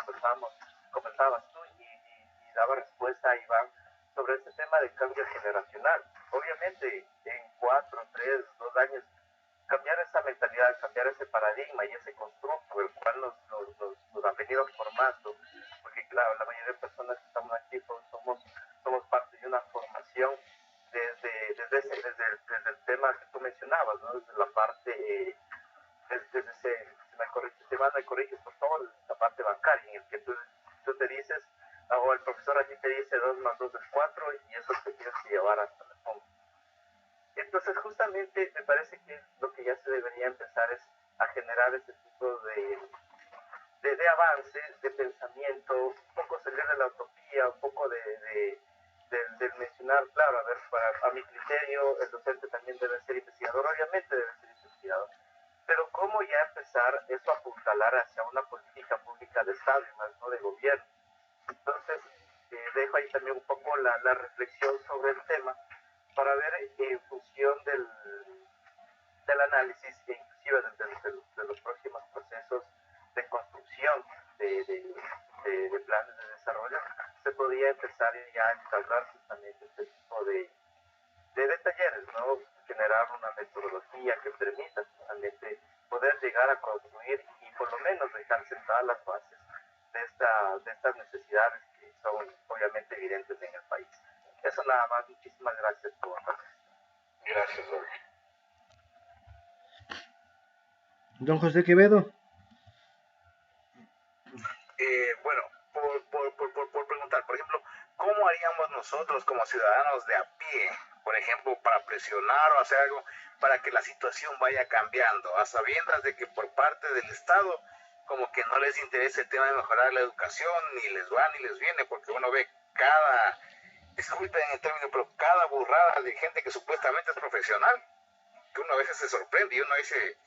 conversabas tú y daba respuesta a Iván sobre este tema del cambio generacional. Obviamente en 4, 3, 2 años cambiar esa mentalidad, cambiar ese paradigma y ese constructo el cual nos han venido formando, porque claro, la mayoría de personas que estamos aquí somos parte de una formación desde el tema que tú mencionabas, ¿no? Desde la parte, me corriges por favor, la parte bancaria, en el que tú te dices, o el profesor allí te dice 2 más 2 es 4 y eso te tienes que llevar hasta la fondo. Entonces justamente me parece que lo que ya se debería empezar es a generar ese tipo de avance, de pensamiento, un poco salir de la utopía, un poco de del mencionar, claro, a ver, a mi criterio, el docente también debe ser investigador, obviamente debe ser investigador, pero cómo ya empezar eso a apuntalar hacia una política pública de Estado y más no de gobierno. Entonces, dejo ahí también un poco la reflexión sobre el tema para ver en función del análisis e inclusive de los próximos procesos de construcción de planes de desarrollo, se podría empezar ya a entablar justamente este tipo de talleres, ¿no? Generar una metodología que permita justamente poder llegar a construir y por lo menos dejar sentadas las bases de estas necesidades que son obviamente evidentes en el país. Eso nada más, muchísimas gracias por Gracias, Jorge. Don José Quevedo. Bueno, por preguntar, por ejemplo, ¿cómo haríamos nosotros como ciudadanos de a pie, por ejemplo, para presionar o hacer algo para que la situación vaya cambiando, a sabiendas de que por parte del Estado como que no les interesa el tema de mejorar la educación, ni les va ni les viene, porque uno ve disculpen el término, pero cada burrada de gente que supuestamente es profesional, que uno a veces se sorprende y uno dice,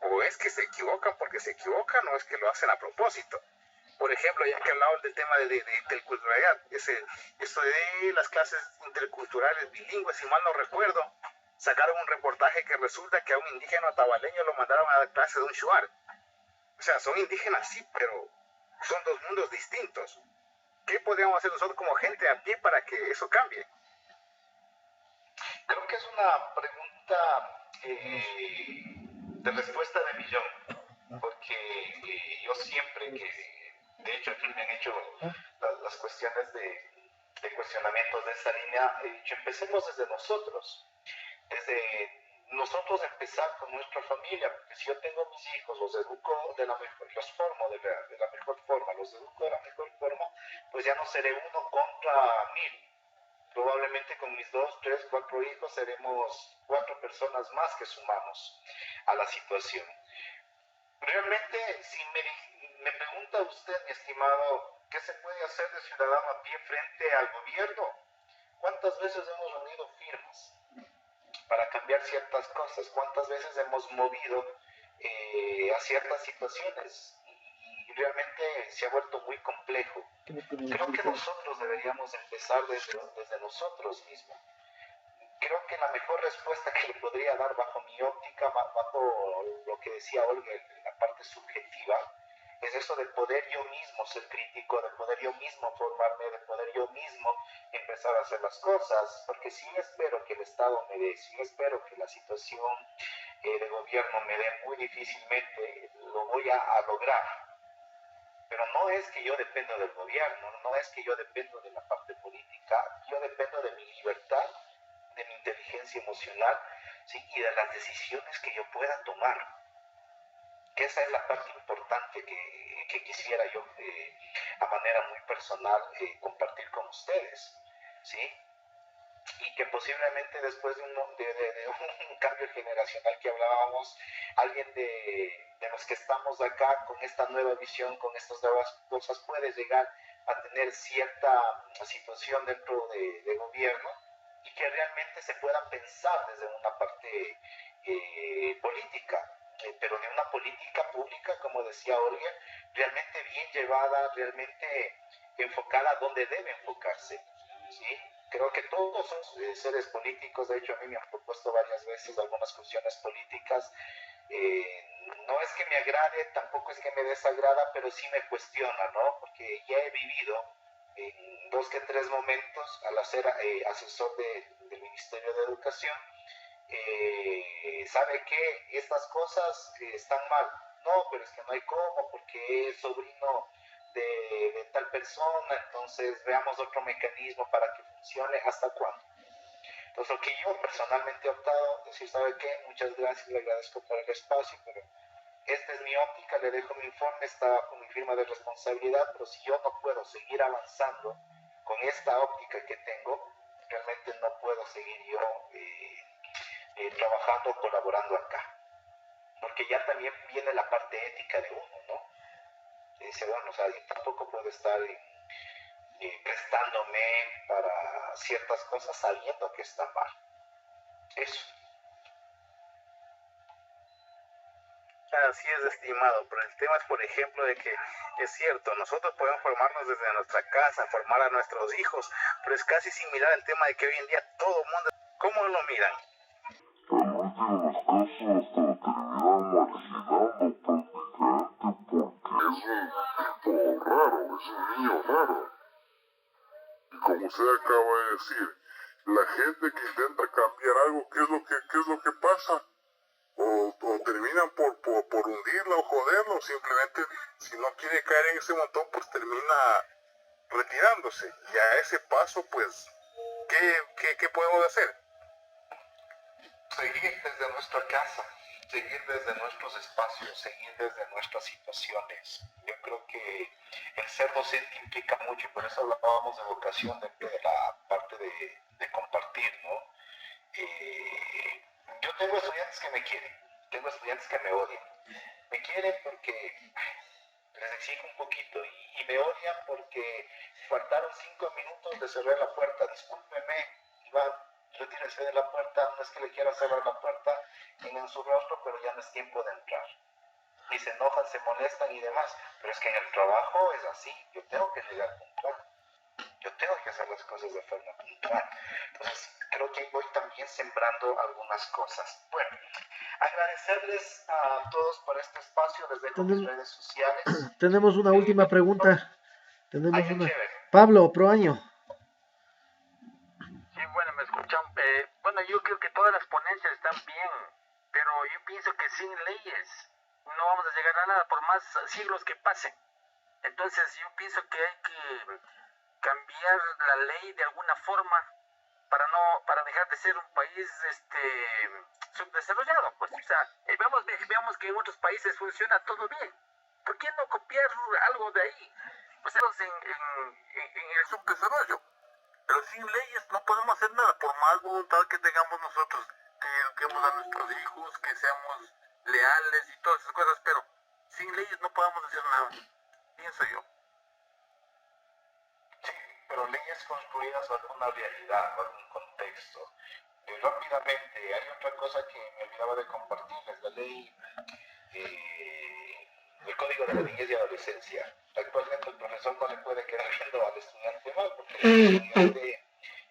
o es que se equivocan porque se equivocan, o es que lo hacen a propósito. Por ejemplo, ya que hablaban del tema de interculturalidad, eso de las clases interculturales bilingües, si mal no recuerdo, sacaron un reportaje que resulta que a un indígena tabaleño lo mandaron a dar clase de un shuar. O sea, son indígenas sí, pero son dos mundos distintos. ¿Qué podríamos hacer nosotros como gente a pie para que eso cambie? Creo que es una pregunta de respuesta de millón, porque yo siempre de hecho aquí me han hecho las cuestiones de cuestionamientos de esa línea, he dicho, empecemos desde nosotros empezar con nuestra familia, porque si yo tengo mis hijos, los educo los formo de la mejor forma, los educo de la mejor forma, pues ya no seré 1 contra 1000. Probablemente con mis 2, 3, 4 hijos seremos 4 personas más que sumamos a la situación. Realmente, si me pregunta usted, mi estimado, ¿qué se puede hacer de ciudadano a pie frente al gobierno? ¿Cuántas veces hemos reunido firmas para cambiar ciertas cosas? ¿Cuántas veces hemos movido a ciertas situaciones? Y realmente se ha vuelto muy complejo. Creo que nosotros deberíamos empezar desde nosotros mismos. Creo que la mejor respuesta que le podría dar bajo mi óptica, bajo lo que decía Olga, la parte subjetiva, es eso de poder yo mismo ser crítico, de poder yo mismo formarme, de poder yo mismo empezar a hacer las cosas, porque sí espero que el Estado me dé, sí espero que la situación de gobierno me dé, muy difícilmente lo voy a lograr. Pero no es que yo dependo del gobierno, no es que yo dependo de la parte política, yo dependo de mi libertad, de mi inteligencia emocional, ¿sí? Y de las decisiones que yo pueda tomar. Esa es la parte importante que quisiera yo, a manera muy personal, compartir con ustedes, ¿sí? Y que posiblemente después de un cambio generacional que hablábamos, alguien de los que estamos acá con esta nueva visión, con estas nuevas cosas, puede llegar a tener cierta situación dentro de gobierno y que realmente se pueda pensar desde una parte política, pero de una política pública, como decía Olga, realmente bien llevada, realmente enfocada donde debe enfocarse, ¿sí? Creo que todos son seres políticos, de hecho a mí me han propuesto varias veces algunas cuestiones políticas, no es que me agrade, tampoco es que me desagrada, pero sí me cuestiona, ¿no? Porque ya he vivido en 2 que 3 momentos al ser asesor del Ministerio de Educación, sabe que estas cosas están mal, no, pero es que no hay cómo, porque es sobrino de tal persona, entonces veamos otro mecanismo para que funcione, ¿hasta cuándo? Entonces lo que yo personalmente he optado, decir, ¿sabe qué? Muchas gracias, le agradezco por el espacio, pero esta es mi óptica, le dejo mi informe, está bajo mi firma de responsabilidad, pero si yo no puedo seguir avanzando con esta óptica que tengo, realmente no puedo seguir yo trabajando o colaborando acá. Porque ya también viene la parte ética de uno, ¿no? Dice, bueno, o sea, yo tampoco puedo estar prestándome para ciertas cosas sabiendo que está mal. Eso. Así es, estimado, pero el tema es, por ejemplo, de que es cierto, nosotros podemos formarnos desde nuestra casa, formar a nuestros hijos, pero es casi similar al tema de que hoy en día todo el mundo, ¿cómo lo miran? Y como usted acaba de decir, la gente que intenta cambiar algo, ¿qué es lo que pasa? O terminan por hundirla o joderla, o simplemente si no quiere caer en ese montón, pues termina retirándose. Y a ese paso, pues, ¿qué podemos hacer? Seguir desde nuestra casa, seguir desde nuestros espacios, seguir desde nuestras situaciones. Yo creo que el ser docente implica mucho, y por eso hablábamos de vocación dentro de la parte de compartir, ¿no? Yo tengo estudiantes que me quieren, tengo estudiantes que me odian. Me quieren porque les exijo un poquito y me odian porque faltaron 5 minutos de cerrar la puerta. Discúlpeme, Iván, retírese de la puerta, no es que le quiera cerrar la puerta en su rostro, pero ya no es tiempo de entrar. Y se enojan, se molestan y demás, pero es que en el trabajo es así, yo tengo que llegar puntual, yo tengo que hacer las cosas de forma puntual. Entonces creo que voy también sembrando algunas cosas. Bueno, agradecerles a todos por este espacio, les dejo mis redes sociales. Tenemos una última pregunta. Tenemos Ay, una. chévere. Pablo Proaño. Sí, bueno, me escuchan. Bueno, yo creo que todas las ponencias están bien, pero yo pienso que sin leyes no vamos a llegar a nada por más siglos que pasen. Entonces yo pienso que hay que cambiar la ley de alguna forma para dejar de ser un país subdesarrollado. Pues, o sea, veamos que en otros países funciona todo bien. ¿Por qué no copiar algo de ahí? Pues en el subdesarrollo. Pero sin leyes no podemos hacer nada, por más voluntad que tengamos nosotros, que eduquemos a nuestros hijos, que seamos leales y todas esas cosas, pero sin leyes no podemos hacer nada, pienso yo. Sí, pero leyes construidas bajo una realidad, bajo un contexto. Rápidamente, hay otra cosa que me olvidaba de compartirles, la ley, el Código de la Niñez y Adolescencia. Actualmente el profesor no le puede quedar viendo al estudiante mal, porque el estudiante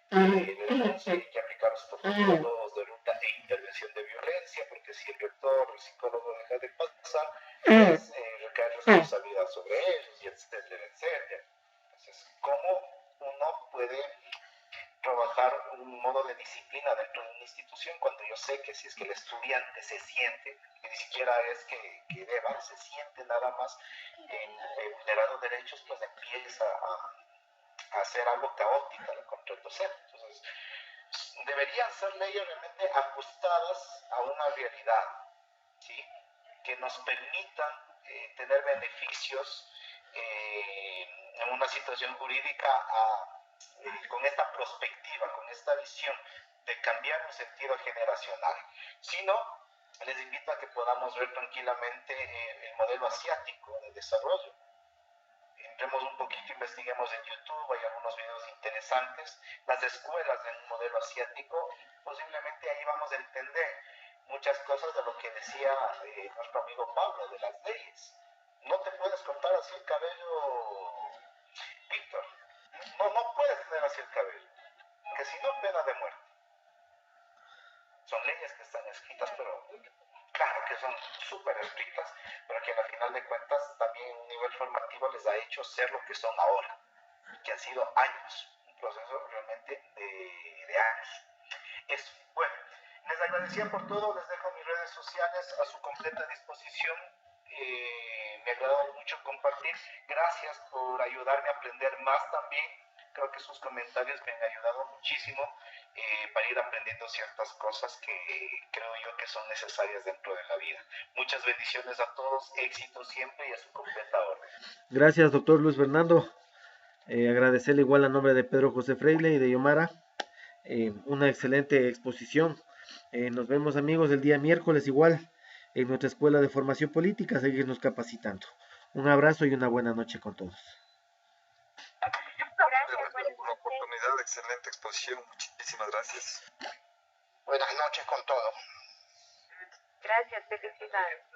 de denuncia hay que aplicar los protocolos de ruta e intervención de violencia, porque si el rector o el psicólogo deja de pasar, pues recae responsabilidad sobre ellos, y etcétera, etcétera. Entonces, ¿cómo uno puede trabajar un modo de disciplina dentro de una institución cuando yo sé que si es que el estudiante se siente, que ni siquiera es que deba, se siente nada más vulnerado derechos, pues empieza a hacer algo caótico contra el docente? Entonces, deberían ser leyes realmente ajustadas a una realidad, ¿sí? Que nos permitan tener beneficios en una situación jurídica con esta perspectiva, con esta visión de cambiar un sentido generacional. Si no, les invito a que podamos ver tranquilamente el modelo asiático de desarrollo. Entremos un poquito, investiguemos en YouTube, hay algunos videos interesantes, las escuelas del modelo asiático, posiblemente ahí vamos a entender muchas cosas de lo que decía nuestro amigo Pablo, de las leyes. No te puedes cortar así el cabello, Víctor. No puedes tener así el cabello, porque si no, pena de muerte. Son leyes que están escritas, pero claro que son súper estrictas, pero que al final de cuentas también un nivel formativo les ha hecho ser lo que son ahora, que han sido años, un proceso realmente de años. Eso, bueno, les agradecía por todo, les dejo mis redes sociales a su completa disposición. Me ha agradado mucho compartir. Gracias por ayudarme a aprender más también. Creo que sus comentarios me han ayudado muchísimo para ir aprendiendo ciertas cosas que creo yo que son necesarias dentro de la vida. Muchas bendiciones a todos, éxito siempre y a su completa orden. Gracias, doctor Luis Fernando. Agradecerle igual a nombre de Pedro José Freile y de Yomara. Una excelente exposición. Nos vemos, amigos, el día miércoles igual en nuestra escuela de formación política, seguirnos capacitando. Un abrazo y una buena noche con todos. Gracias por la oportunidad, excelente exposición, muchísimas gracias. Buenas noches con todo. Gracias, felicidades.